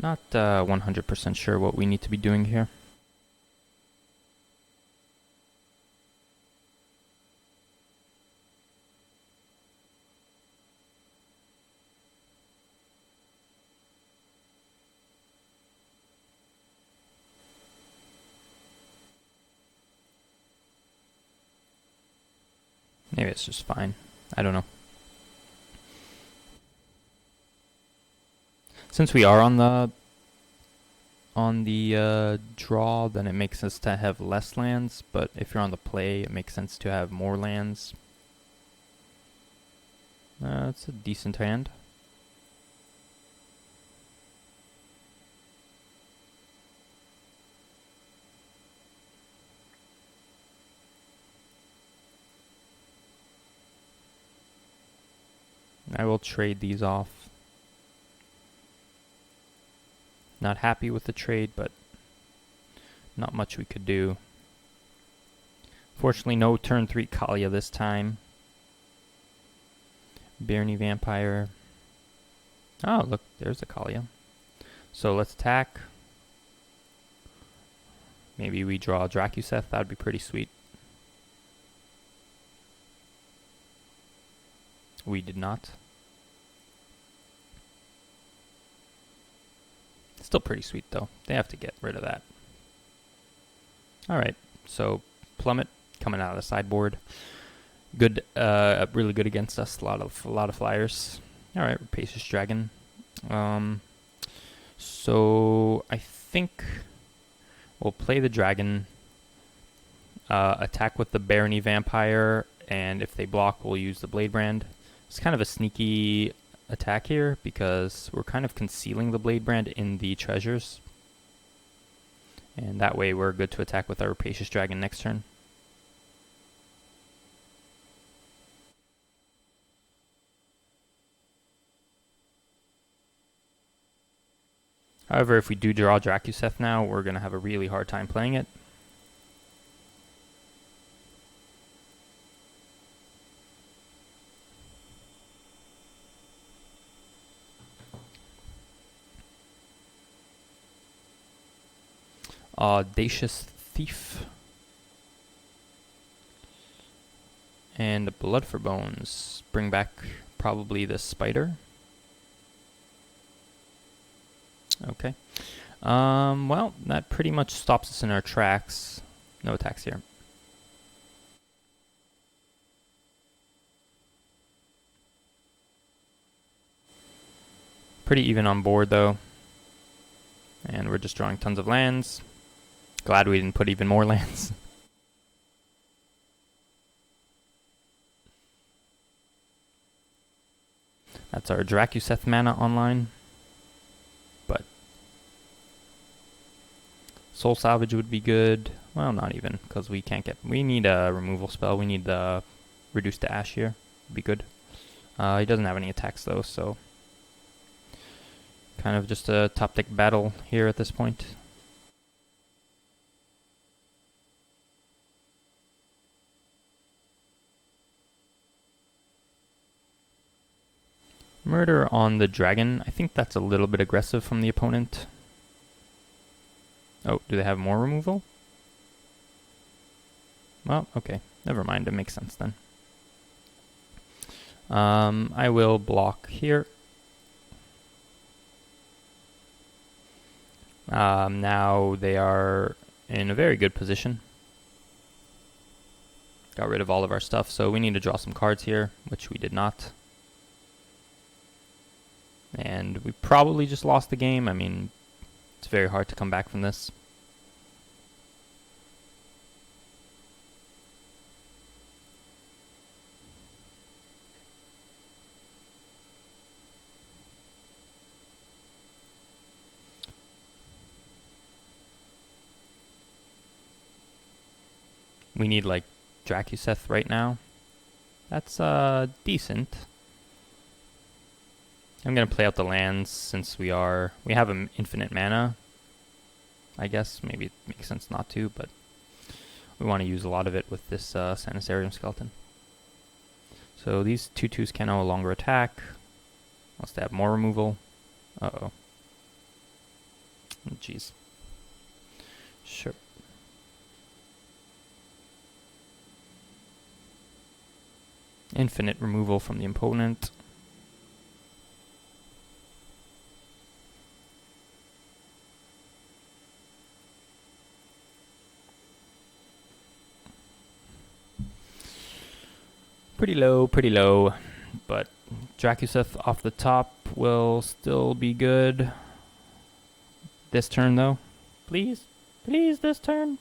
Not 100% sure what we need to be doing here. Maybe it's just fine. I don't know. Since we are on the draw, then it makes sense to have less lands, but if you're on the play, it makes sense to have more lands. It's a decent hand. I will trade these off. Not happy with the trade, but not much we could do. Fortunately, no turn 3 Kalia this time. Barony Vampire. Oh, look, there's a Kalia. So let's attack. Maybe we draw Dracuseth. That would be pretty sweet. We did not. Still pretty sweet though. They have to get rid of that. Alright, so Plummet coming out of the sideboard. Good, really good against us. A lot of flyers. Alright, Rapacious Dragon. So I think we'll play the dragon, attack with the Barony Vampire, and if they block, we'll use the Blade Brand. It's kind of a sneaky attack here because we're kind of concealing the Blade Brand in the treasures. And that way we're good to attack with our Rapacious Dragon next turn. However, if we do draw Drakuseth now, we're going to have a really hard time playing it. Audacious Thief. And Blood for Bones. Bring back probably the Spider. Okay. Well, that pretty much stops us in our tracks. No attacks here. Pretty even on board, though. And we're just drawing tons of lands. Glad we didn't put even more lands. That's our Drakuseth mana online. But Soul Salvage would be good. Well, not even, because we can't get... We need a removal spell. We need the Reduce to Ash here. Would be good. He doesn't have any attacks, though, so... Kind of just a top deck battle here at this point. Murder on the dragon. I think that's a little bit aggressive from the opponent. Oh, do they have more removal? Well, okay. Never mind. It makes sense then. I will block here. Now they are in a very good position. Got rid of all of our stuff, so we need to draw some cards here, which we did not. And we probably just lost the game. I mean, it's very hard to come back from this. We need like Drakuseth right now. That's decent. I'm gonna play out the lands since we have an infinite mana. I guess maybe it makes sense not to, but we want to use a lot of it with this Sanitarium Skeleton. So these 2/2s can no longer attack unless they have more removal. Uh-oh. Jeez. Sure. Infinite removal from the opponent. Pretty low, but Drakuseth off the top will still be good. This turn though. Please this turn.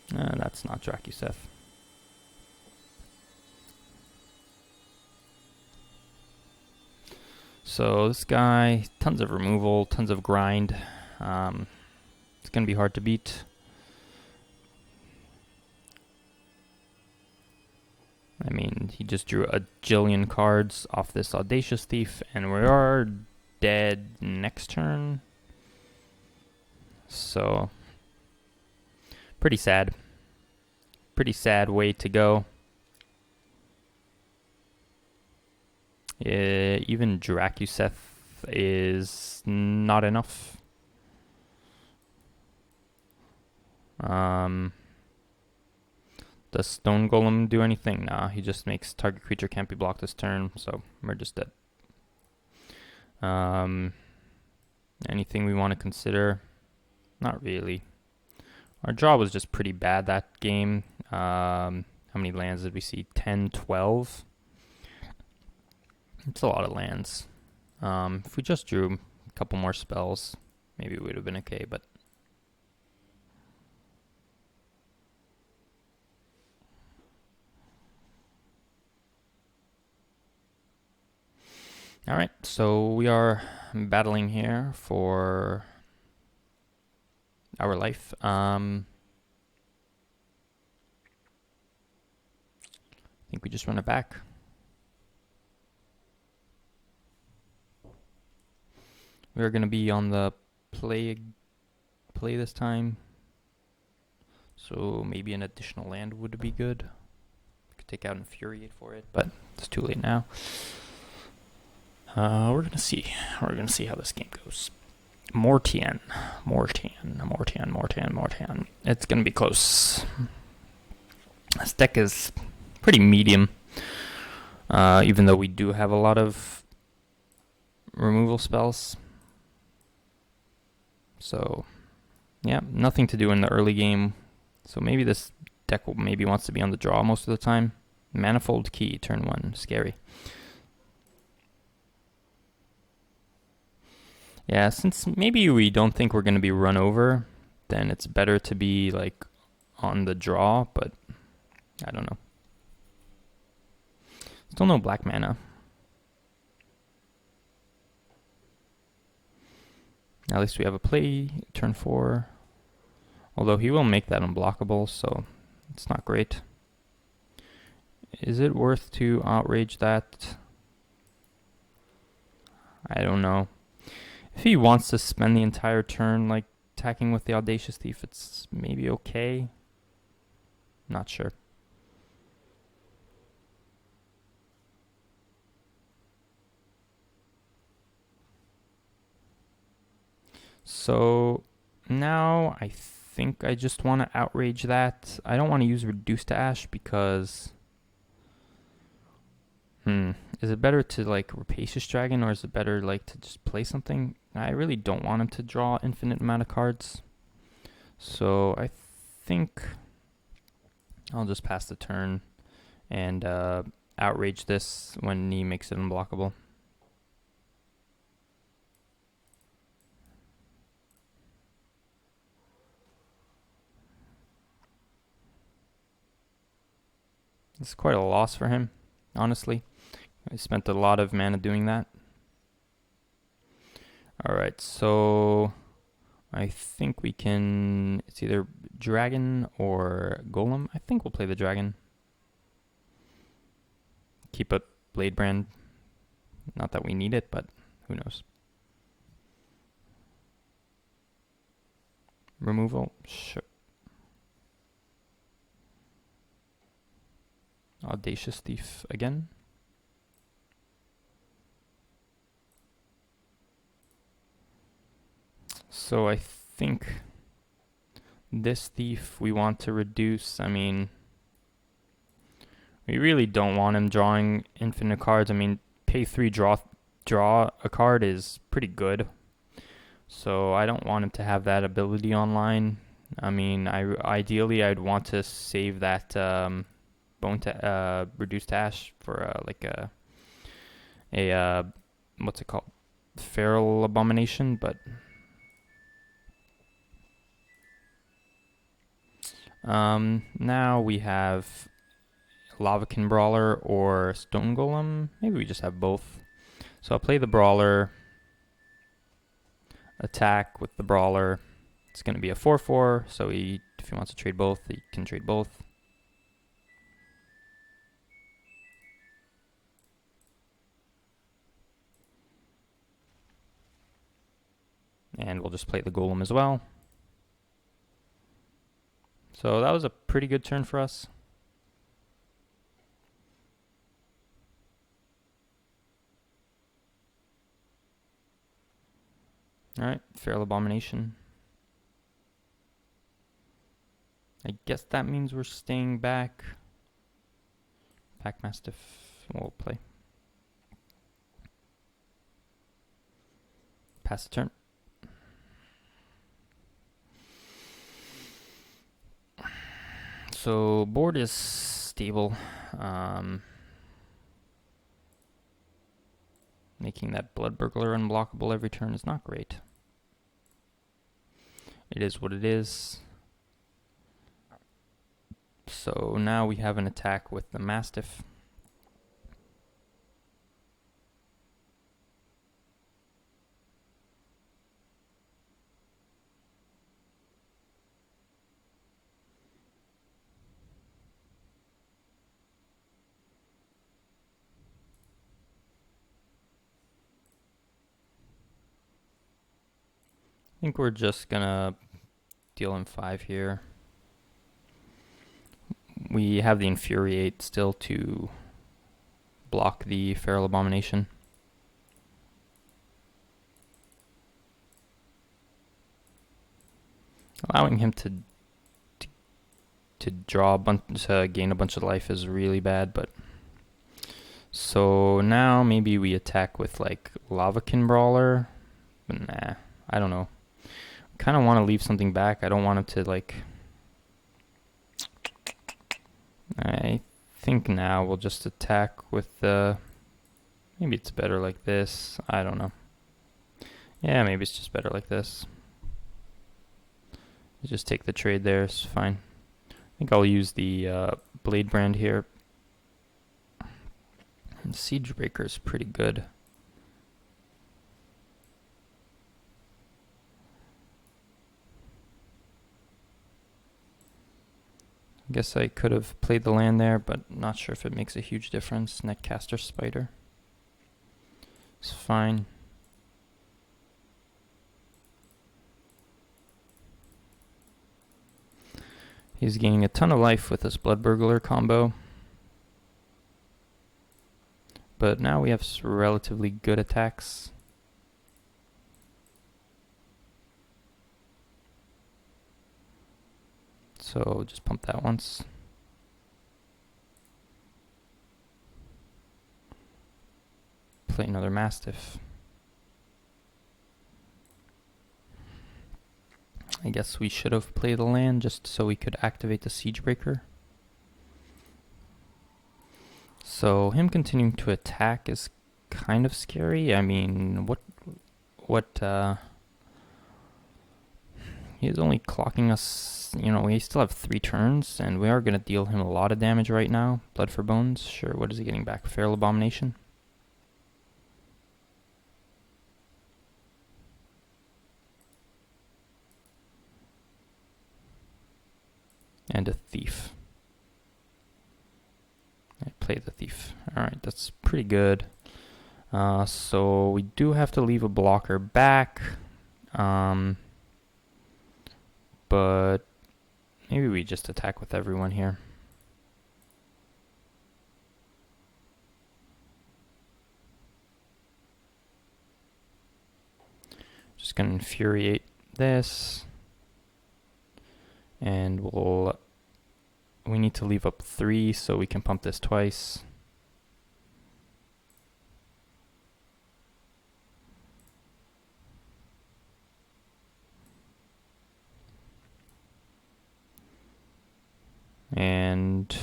That's not Drakuseth. So this guy, tons of removal, tons of grind. It's going to be hard to beat. I mean, he just drew a jillion cards off this Audacious Thief, and we are dead next turn. So, pretty sad. Pretty sad way to go. Even Drakuseth is not enough. Does Stone Golem do anything? Nah, he just makes target creature can't be blocked this turn, so we're just dead. Anything we want to consider? Not really. Our draw was just pretty bad that game. How many lands did we see? 10, 12? It's a lot of lands. If we just drew a couple more spells, maybe it would have been okay, but... Alright, so we are battling here for our life. I think we just run it back. We're going to be on the play this time. So maybe an additional land would be good. We could take out Infuriate for it, but it's too late now. We're going to see. We're going to see how this game goes. Mortian. It's going to be close. This deck is pretty medium. Even though we do have a lot of removal spells. So, yeah, nothing to do in the early game. So maybe this deck maybe wants to be on the draw most of the time. Manifold Key, turn 1, scary. Yeah, since maybe we don't think we're going to be run over, then it's better to be like on the draw, but I don't know. Still no black mana. At least we have a play, turn 4. Although he will make that unblockable, so it's not great. Is it worth to outrage that? I don't know. If he wants to spend the entire turn like attacking with the Audacious Thief, it's maybe okay. Not sure. So now I think I just want to outrage that. I don't want to use Reduce to Ash because... Is it better to like Rapacious Dragon, or is it better like to just play something? I really don't want him to draw infinite amount of cards. So I think I'll just pass the turn and outrage this when he makes it unblockable. It's quite a loss for him, honestly. I spent a lot of mana doing that. Alright, so I think we can... It's either Dragon or Golem. I think we'll play the Dragon. Keep up Blade Brand. Not that we need it, but who knows. Removal? Sure. Audacious Thief again. So I think this thief we want to reduce. I mean, we really don't want him drawing infinite cards. I mean, pay 3, draw a card is pretty good. So I don't want him to have that ability online. I mean, ideally I'd want to save that Reduce to Ash for like a what's it called? Feral Abomination, but now we have Lavakin Brawler or Stone Golem. Maybe we just have both. So I'll play the Brawler, attack with the Brawler. It's going to be a 4/4, so if he wants to trade both, he can trade both. And we'll just play the Golem as well. So that was a pretty good turn for us. Alright, Feral Abomination. I guess that means we're staying back. Pack Mastiff will play. Pass the turn. So board is stable. Making that Blood Burglar unblockable every turn is not great. It is what it is. So now we have an attack with the Mastiff. I think we're just gonna deal him 5 here. We have the Infuriate still to block the Feral Abomination. Allowing him to draw a bunch, to gain a bunch of life is really bad, but so now maybe we attack with like Lavakin Brawler, but nah, I don't know. Kind of want to leave something back. I don't want him to like. I think now we'll just attack with the. Maybe it's better like this. I don't know. Yeah, maybe it's just better like this. Just take the trade there. It's fine. I think I'll use the Blade Brand here. And Siegebreaker is pretty good. I guess I could have played the land there, but not sure if it makes a huge difference. Netcaster Spider. It's fine. He's gaining a ton of life with this Blood Burglar combo. But now we have relatively good attacks. So just pump that once. Play another Mastiff. I guess we should have played the land just so we could activate the Siegebreaker. So him continuing to attack is kind of scary. I mean, he's only clocking us, you know, we still have 3 turns, and we are going to deal him a lot of damage right now. Blood for Bones, sure, what is he getting back? Feral Abomination? And a Thief. I play the Thief. Alright, that's pretty good. So we do have to leave a blocker back. But maybe we just attack with everyone here. Just gonna Infuriate this. And we need to leave up 3 so we can pump this twice. And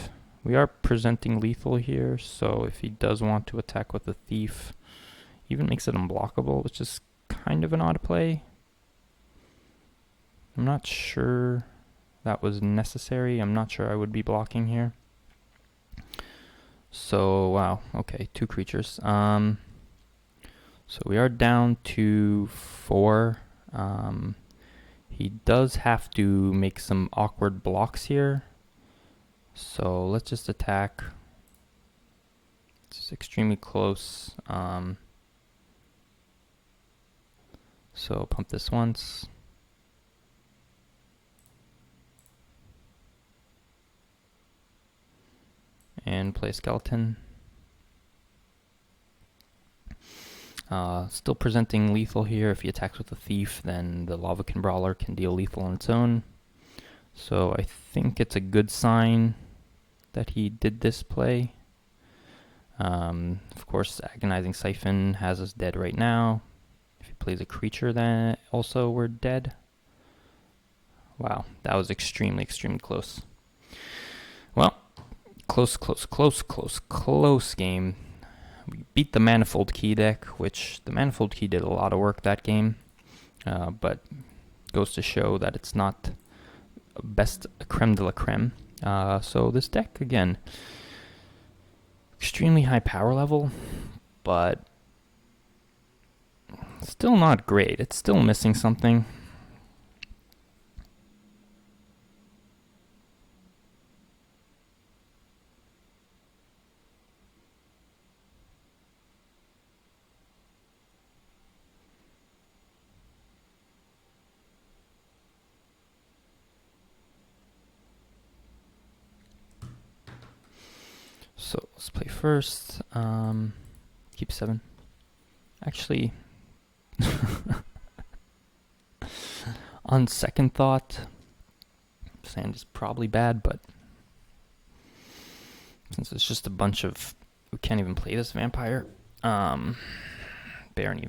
we are presenting lethal here, so if he does want to attack with the Thief, even makes it unblockable, which is kind of an odd play. I'm not sure that was necessary. I'm not sure I would be blocking here. So, wow, okay, 2 creatures. So we are down to 4. He does have to make some awkward blocks here. So let's just attack. It's extremely close. So pump this once. And play Skeleton. Still presenting lethal here. If he attacks with a Thief, then the Lavakin Brawler can deal lethal on its own. So I think it's a good sign that he did this play. Of course, Agonizing Siphon has us dead right now. If he plays a creature, then also we're dead. Wow, that was extremely, extremely close. Well, close game. We beat the Manifold Key deck, which the Manifold Key did a lot of work that game, but goes to show that it's not best creme de la creme. So this deck, again, extremely high power level, but still not great. It's still missing something. So let's play first. Keep 7. Actually, on second thought, sand is probably bad, but since it's just a bunch of... We can't even play this vampire. Barony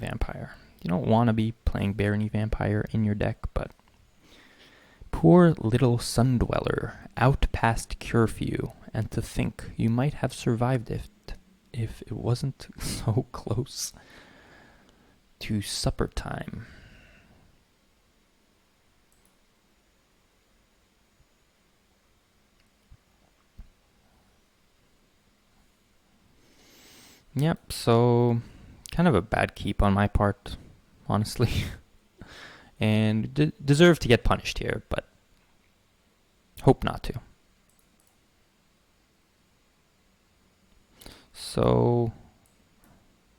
Vampire. You don't want to be playing Barony Vampire in your deck, but... Poor little Sun Dweller, out past curfew, and to think you might have survived it if it wasn't so close to supper time. Yep, so kind of a bad keep on my part, honestly. And deserve to get punished here, but hope not to. So,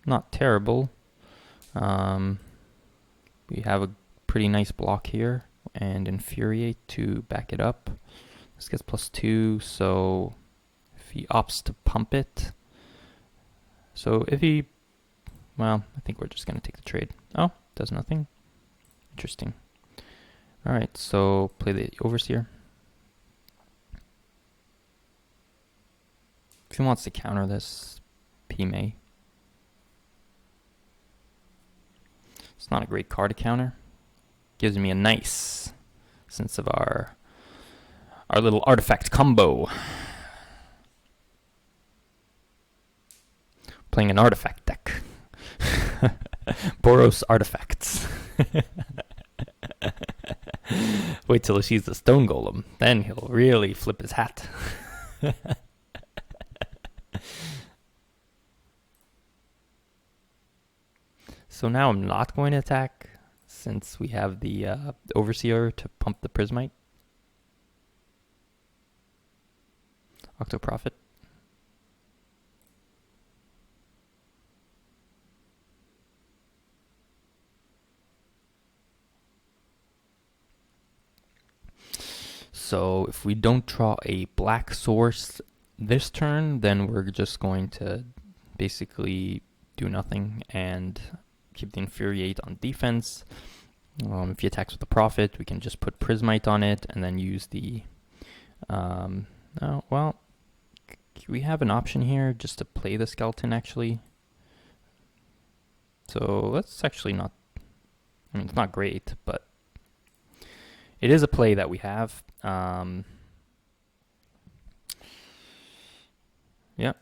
not terrible. We have a pretty nice block here, and Infuriate to back it up. This gets +2, so if he opts to pump it... So if he... Well, I think we're just going to take the trade. Oh, does nothing. Interesting. Alright, so play the Overseer. If he wants to counter this, he may. It's not a great card to counter. Gives me a nice sense of our little artifact combo. Playing an artifact deck. Boros artifacts. Wait till he sees the stone golem. Then he'll really flip his hat. So now I'm not going to attack since we have the Overseer to pump the Prismite. Octoprophet. So if we don't draw a black source this turn, then we're just going to basically do nothing and keep the Infuriate on defense. If he attacks with a Prophet, we can just put Prismite on it and then use the... well, we have an option here just to play the Skeleton, actually. So let's actually not... I mean, it's not great, but it is a play that we have. Yep.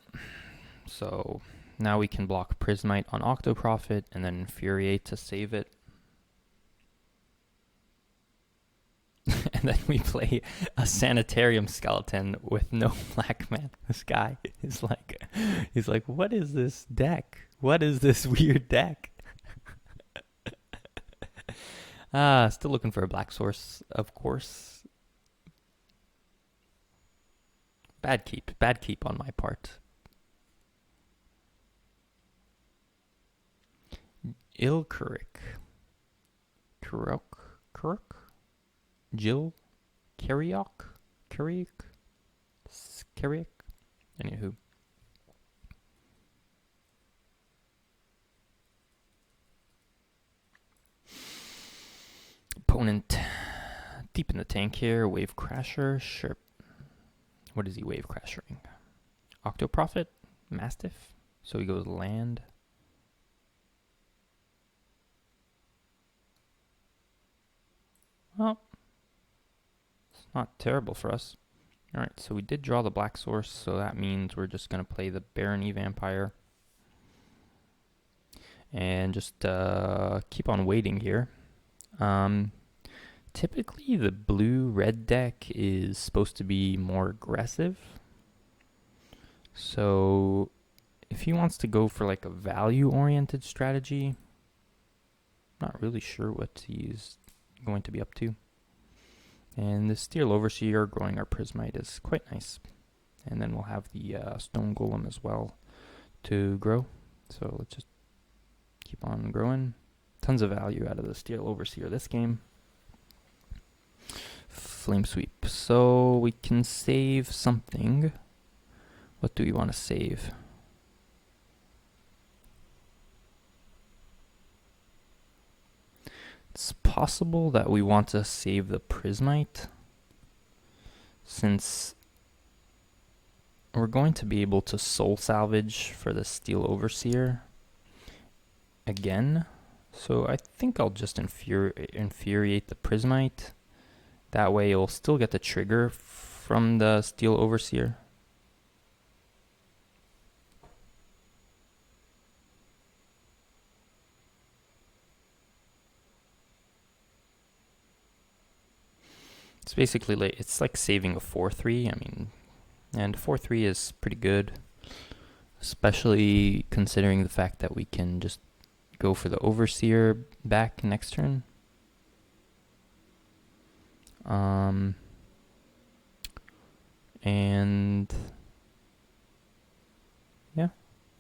So now we can block Prismite on Octoprophet and then Infuriate to save it. And then we play a Sanitarium Skeleton with no black mana. This guy is like, he's like, what is this deck? What is this weird deck? Still looking for a black source, of course. Bad keep on my part. Ilkurik. Kurok? Jill? Kariok? Anywho. Opponent Deep in the tank here. Wave Crasher. Sure. What is he wave crashing? Octoprofit? Mastiff? So he goes land. Well, it's not terrible for us. Alright, so we did draw the black source, so that means we're just going to play the Barony Vampire. And just keep on waiting here. Typically the blue-red deck is supposed to be more aggressive. So if he wants to go for like a value-oriented strategy, not really sure what he's going to be up to. And the Steel Overseer growing our Prismite is quite nice. And then we'll have the Stone Golem as well to grow. So let's just keep on growing. Tons of value out of the Steel Overseer this game. Flame Sweep. So we can save something. What do we want to save? It's possible that we want to save the Prismite, since we're going to be able to soul salvage for the Steel Overseer again. So I think I'll just infuriate the Prismite. That way it'll still get the trigger from the Steel Overseer. It's basically like, it's like saving a 4-3. I mean, and 4-3 is pretty good, especially considering the fact that we can just go for the Overseer back next turn. And yeah,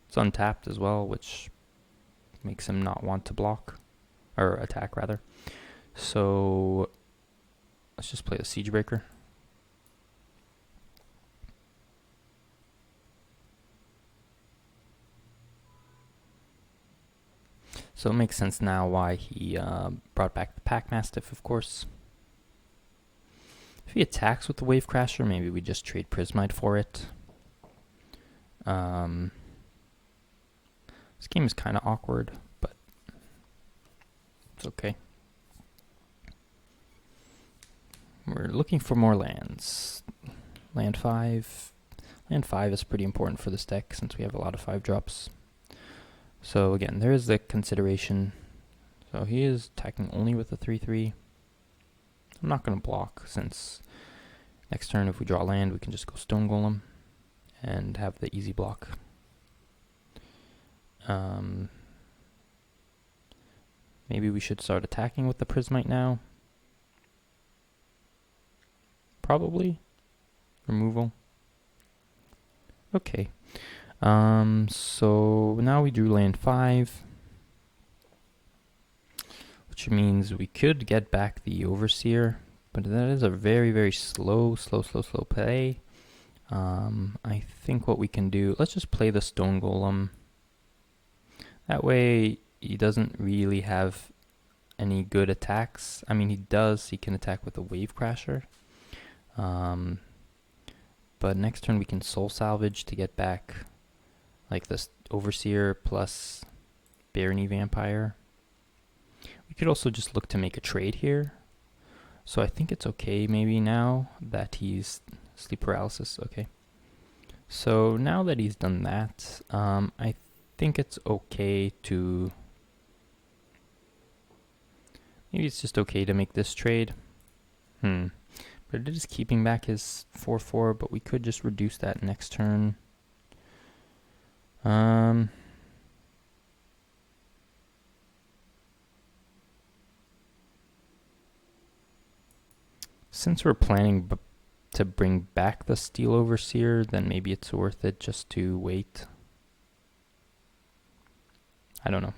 it's untapped as well, which makes him not want to block, or attack rather. So let's just play the Siegebreaker. So it makes sense now why he brought back the Pack Mastiff, of course. If he attacks with the Wave Crasher, maybe we just trade Prismite for it. This game is kind of awkward, but it's okay. We're looking for more lands. Land 5. Land 5 is pretty important for this deck since we have a lot of 5-drops. So again, there is the consideration. So he is attacking only with a 3-3. I'm not going to block, since next turn if we draw land we can just go Stone Golem and have the easy block. Maybe we should start attacking with the Prismite now. Probably. Removal. Okay. So now we drew land 5. Which means we could get back the Overseer. But that is a very, very slow play. I think what we can do, let's just play the Stone Golem. That way he doesn't really have any good attacks. I mean, he does. He can attack with a Wave Crasher. But next turn we can Soul Salvage to get back like this Overseer plus Barony Vampire. We could also just look to make a trade here. So I think it's okay maybe now that he's sleep paralysis. Okay. So now that he's done that, I think it's okay to... Maybe it's just okay to make this trade. But it is keeping back his 4-4, but we could just reduce that next turn. Since we're planning to bring back the Steel Overseer, then maybe it's worth it just to wait. I don't know.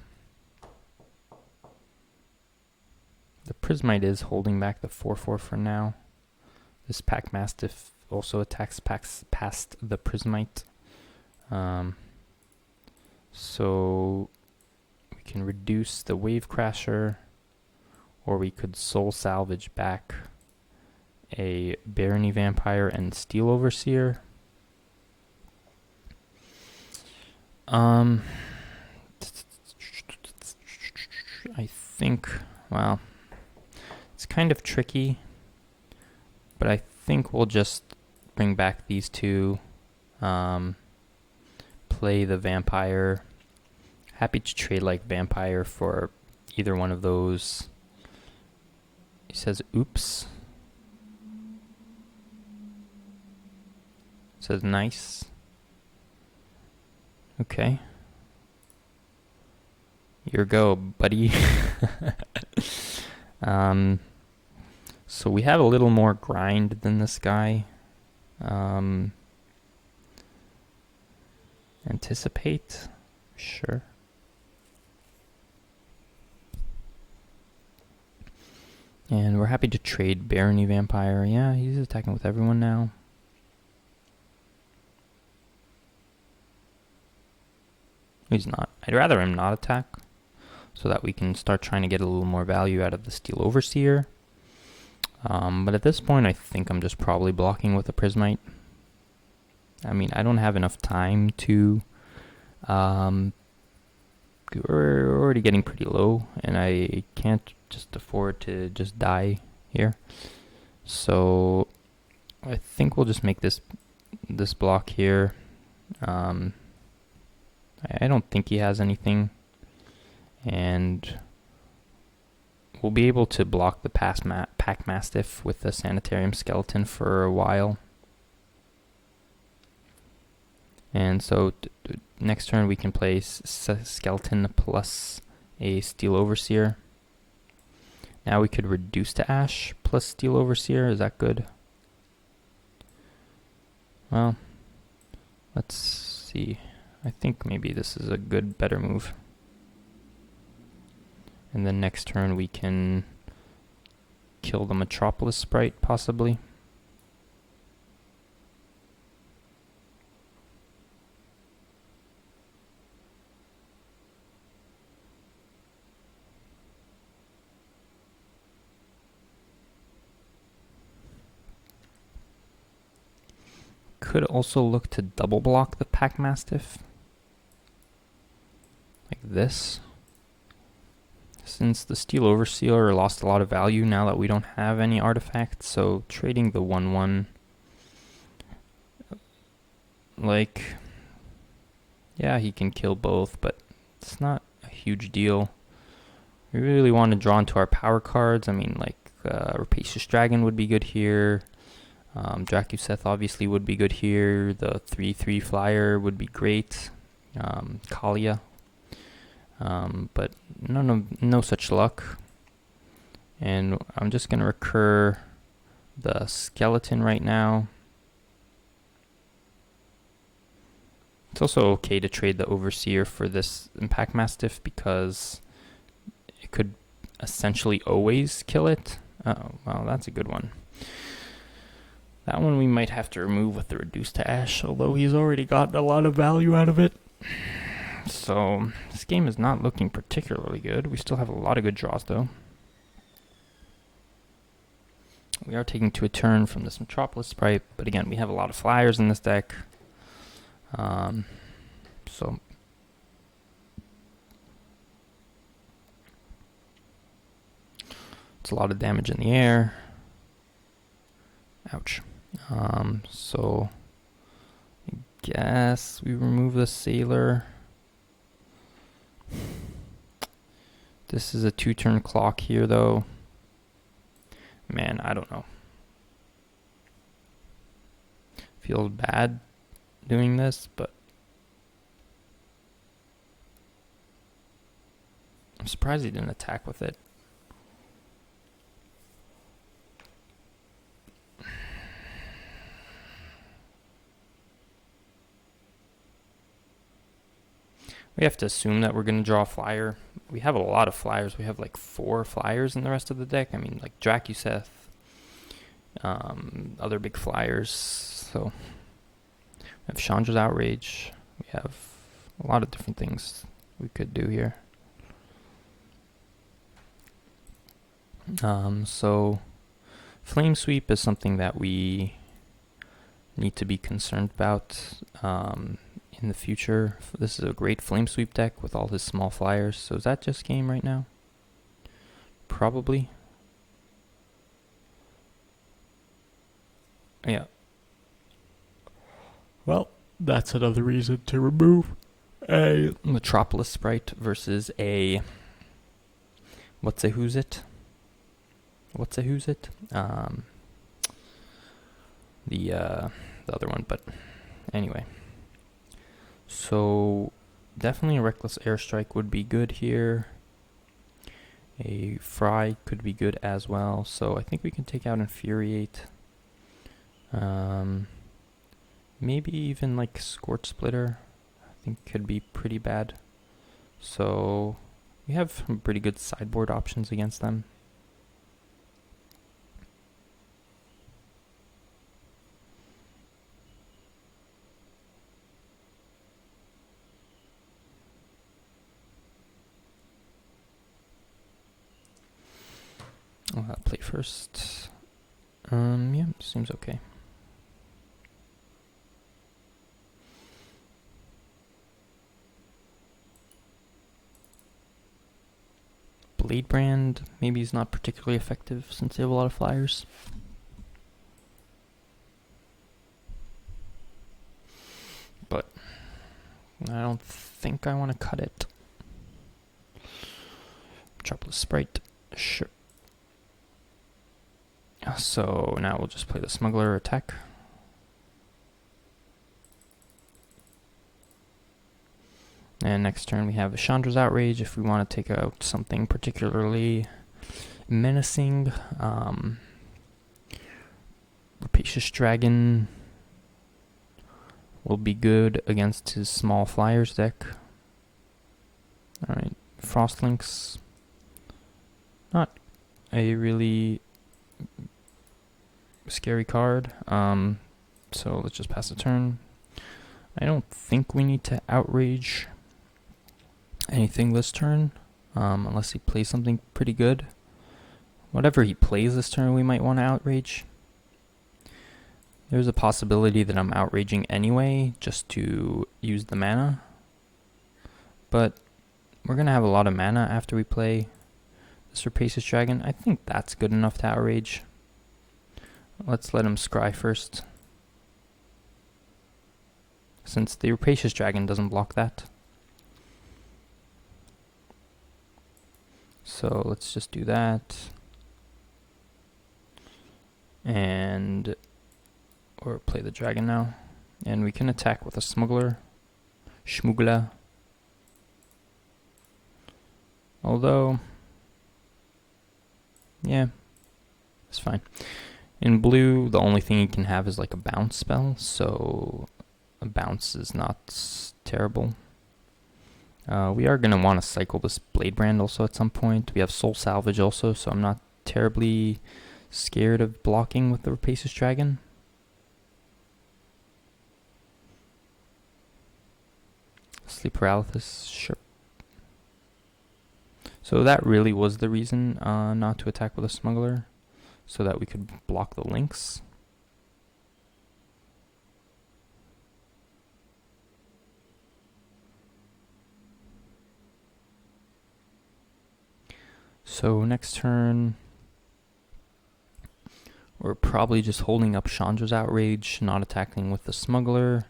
The Prismite is holding back the 4-4 for now. This Pack Mastiff also attacks past the Prismite. So we can reduce the Wave Crasher, or we could Soul Salvage back a Barony Vampire and Steel Overseer. I think, well, it's kind of tricky, but I think we'll just bring back these two, play the Vampire. Happy to trade like Vampire for either one of those. He says, oops. Says, nice. Okay. Your go, buddy. So we have a little more grind than this guy. Anticipate? Sure. And we're happy to trade Barony Vampire. Yeah, he's attacking with everyone now. He's not. I'd rather him not attack, so that we can start trying to get a little more value out of the Steel Overseer. But at this point, I think I'm just probably blocking with a Prismite. I mean, I don't have enough time to... we're already getting pretty low, and I can't just afford to just die here. So I think we'll just make this block here. I don't think he has anything, and we'll be able to block the Pack Mastiff with the Sanitarium Skeleton for a while. And so next turn we can play Skeleton plus a Steel Overseer. Now we could reduce to Ash plus Steel Overseer. Is that good? Well, let's see. I think maybe this is a better move. And then next turn we can kill the Metropolis Sprite, possibly. Could also look to double block the Pack Mastiff. Like this. Since the Steel Overseer lost a lot of value now that we don't have any artifacts, so trading the 1/1, like, yeah, he can kill both, but it's not a huge deal. We really want to draw into our power cards. I mean, like, Rapacious Dragon would be good here. Dracuseth obviously would be good here. The 3/3 flyer would be great. Kalia. But no such luck. And I'm just going to recur the skeleton right now. It's also okay to trade the Overseer for this Pack Mastiff because it could essentially always kill it. Oh, well, that's a good one. That one we might have to remove with the Reduce to Ash, although he's already got a lot of value out of it. So this game is not looking particularly good. We still have a lot of good draws, though. We are taking to a turn from this Metropolis Sprite, but again, we have a lot of flyers in this deck. So it's a lot of damage in the air. Ouch. So I guess we remove the Sailor. This is a 2-turn clock here, though. Man, I don't know. Feels bad doing this, but I'm surprised he didn't attack with it. We have to assume that we're going to draw a flyer. We have a lot of flyers. We have like 4 flyers in the rest of the deck. I mean, like Dracuseth, other big flyers. So we have Chandra's Outrage. We have a lot of different things we could do here. So Flame Sweep is something that we need to be concerned about in the future. This is a great Flame Sweep deck with all his small flyers. So is that just game right now? Probably. Yeah. Well, that's another reason to remove a Metropolis Sprite versus a What's a Who's It? The other one, but anyway. So definitely a Reckless Airstrike would be good here. A Fry could be good as well. So I think we can take out Infuriate. Maybe even like Scorch Splitter, I think could be pretty bad. So we have some pretty good sideboard options against them. I'll play first. Yeah, seems okay. Blade Brand, maybe he's not particularly effective since they have a lot of flyers. But I don't think I want to cut it. Metropolis Sprite, sure. So now we'll just play the Smuggler attack. And next turn we have a Chandra's Outrage if we want to take out something particularly menacing. Rapacious Dragon will be good against his small flyers deck. Alright, Frostlinks. Not a really scary card. So let's just pass the turn. I don't think we need to outrage anything this turn, unless he plays something pretty good. Whatever he plays this turn, we might want to outrage. There's a possibility that I'm outraging anyway, just to use the mana. But we're going to have a lot of mana after we play this Rapacious Dragon. I think that's good enough to outrage. Let's let him scry first, since the Rapacious Dragon doesn't block that. So let's just do that. And or play the dragon now. And we can attack with a Smuggler. Schmuggler. Although, yeah, it's fine. In blue, the only thing you can have is like a bounce spell, so a bounce is not terrible. We are going to want to cycle this Blade Brand also at some point. We have Soul Salvage also, so I'm not terribly scared of blocking with the Rapacious Dragon. Sleep Paralysis, sure. So that really was the reason not to attack with a Smuggler, so that we could block the links. So next turn, we're probably just holding up Chandra's Outrage, not attacking with the Smuggler.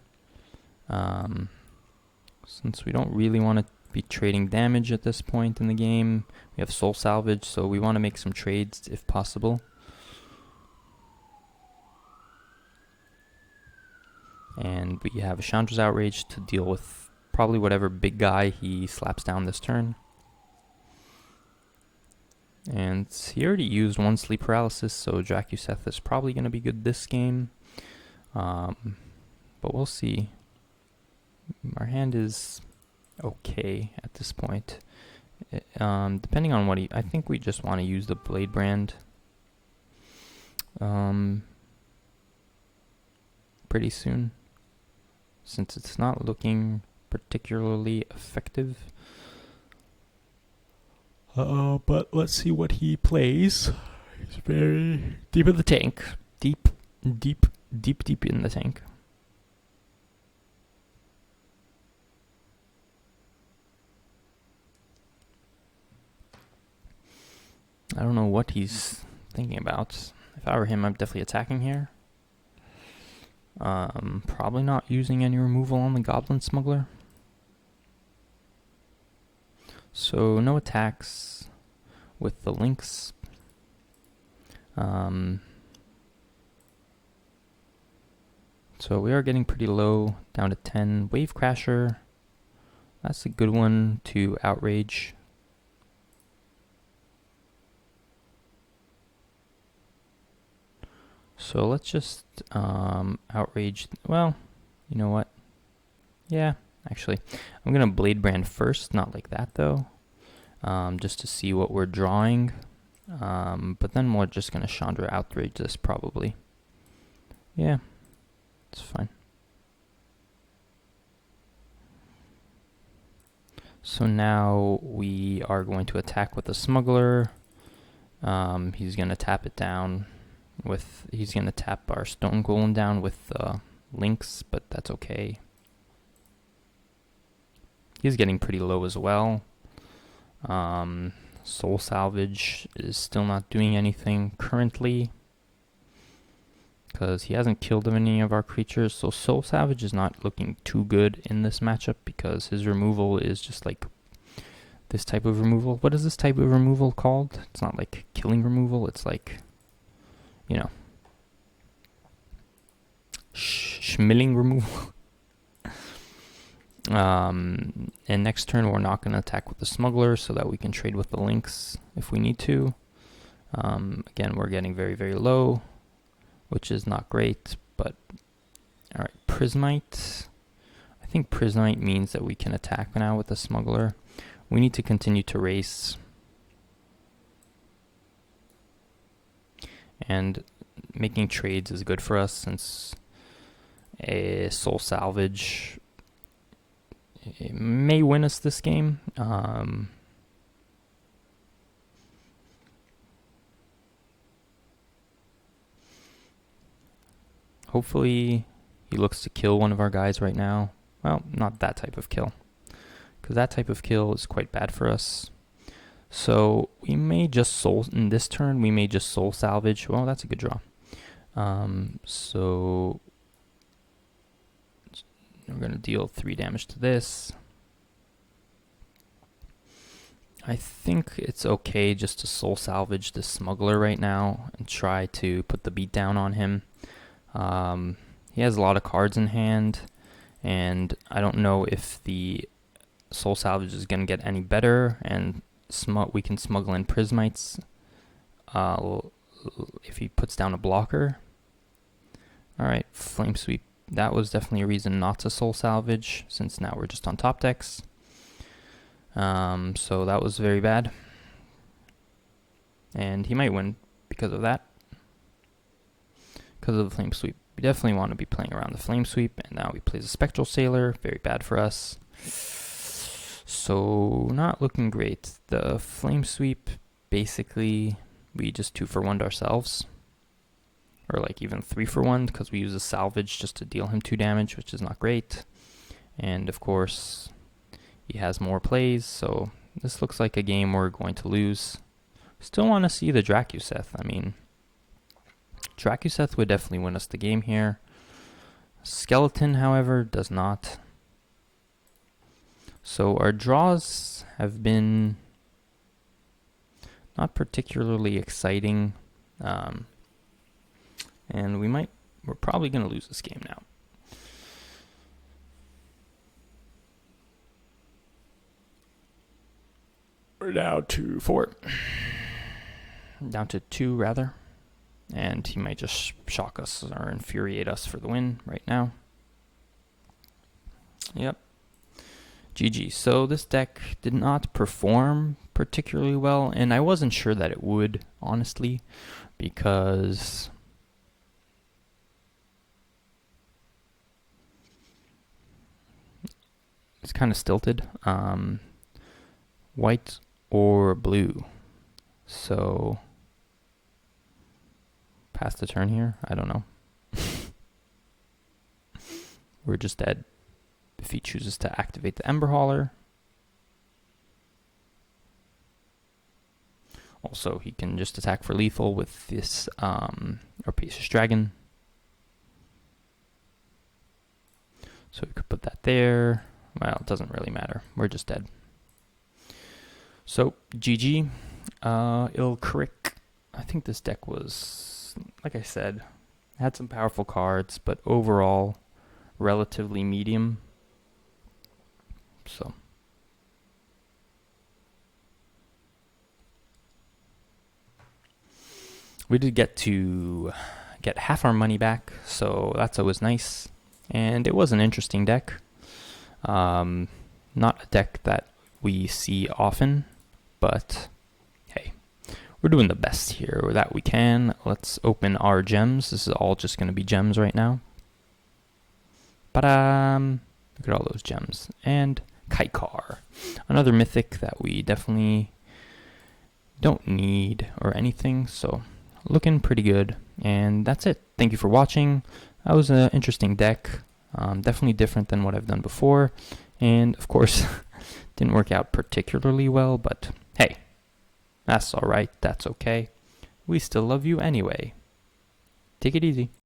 Since we don't really want to be trading damage at this point in the game, we have Soul Salvage, so we want to make some trades if possible. And we have a Chandra's Outrage to deal with probably whatever big guy he slaps down this turn. And he already used one Sleep Paralysis, so Dracuseth is probably going to be good this game. But we'll see. Our hand is okay at this point. Depending on what I think we just want to use the Blade Brand. Pretty soon, since it's not looking particularly effective. But let's see what he plays. It's very deep in the tank. Deep in the tank. I don't know what he's thinking about. If I were him, I'm definitely attacking here. Probably not using any removal on the Goblin Smuggler. So no attacks with the links. So we are getting pretty low, down to 10. Wave Crasher, that's a good one to outrage. So let's just outrage, well, you know what? Yeah, actually, I'm going to Blade Brand first, not like that though, just to see what we're drawing. But then we're just going to Chandra outrage this probably. Yeah, it's fine. So now we are going to attack with the Smuggler. He's going to tap it down with, he's going to tap our Stone Golem down with links, but that's okay. He's getting pretty low as well. Soul Salvage is still not doing anything currently because he hasn't killed any of our creatures. So Soul Salvage is not looking too good in this matchup because his removal is just like this type of removal. What is this type of removal called? It's not like killing removal. It's like, you know, schmilling removal. And next turn we're not going to attack with the Smuggler so that we can trade with the links if we need to. Again, we're getting very, very low, which is not great, but alright, Prismite. I think Prismite means that we can attack now with the Smuggler. We need to continue to race. And making trades is good for us since a Soul Salvage it may win us this game. Hopefully he looks to kill one of our guys right now. Well, not that type of kill, because that type of kill is quite bad for us. So we may just soul, in this turn, we may just Soul Salvage. Well, that's a good draw. So we're going to deal 3 damage to this. I think it's okay just to Soul Salvage the Smuggler right now and try to put the beat down on him. He has a lot of cards in hand, and I don't know if the Soul Salvage is going to get any better, and we can smuggle in Prismites if he puts down a blocker. Alright, Flame Sweep. That was definitely a reason not to Soul Salvage, since now we're just on top decks. So that was very bad. And he might win because of that. Because of the Flame Sweep. We definitely want to be playing around the Flame Sweep, and now he plays a Spectral Sailor. Very bad for us. So, not looking great. The Flame Sweep, basically, we just 2-for-1'd ourselves. Or like even 3-for-1, because we use a Salvage just to deal him 2 damage, which is not great. And of course, he has more plays, so this looks like a game we're going to lose. Still want to see the Dracuseth. I mean, Dracuseth would definitely win us the game here. Skeleton, however, does not. So our draws have been not particularly exciting. And we're probably going to lose this game now. We're down to 4. Down to 2, rather. And he might just shock us or infuriate us for the win right now. Yep. GG. So this deck did not perform particularly well, and I wasn't sure that it would, honestly, because it's kind of stilted. White or blue. So pass the turn here? I don't know. We're just dead if he chooses to activate the Ember Hauler. Also, he can just attack for lethal with this Rapacious Dragon. So we could put that there. Well, it doesn't really matter. We're just dead. So, GG. Ilkrick. I think this deck was, like I said, had some powerful cards, but overall, relatively medium. So. We did get to get half our money back, so that's always nice. And it was an interesting deck. Not a deck that we see often, but hey, we're doing the best here that we can. Let's open our gems. This is all just going to be gems right now. But look at all those gems. And Kite Car, another mythic that we definitely don't need or anything, so looking pretty good. And that's it. Thank you for watching. That was an interesting deck. Definitely different than what I've done before. And of course, didn't work out particularly well, but hey, that's alright. That's okay. We still love you anyway. Take it easy.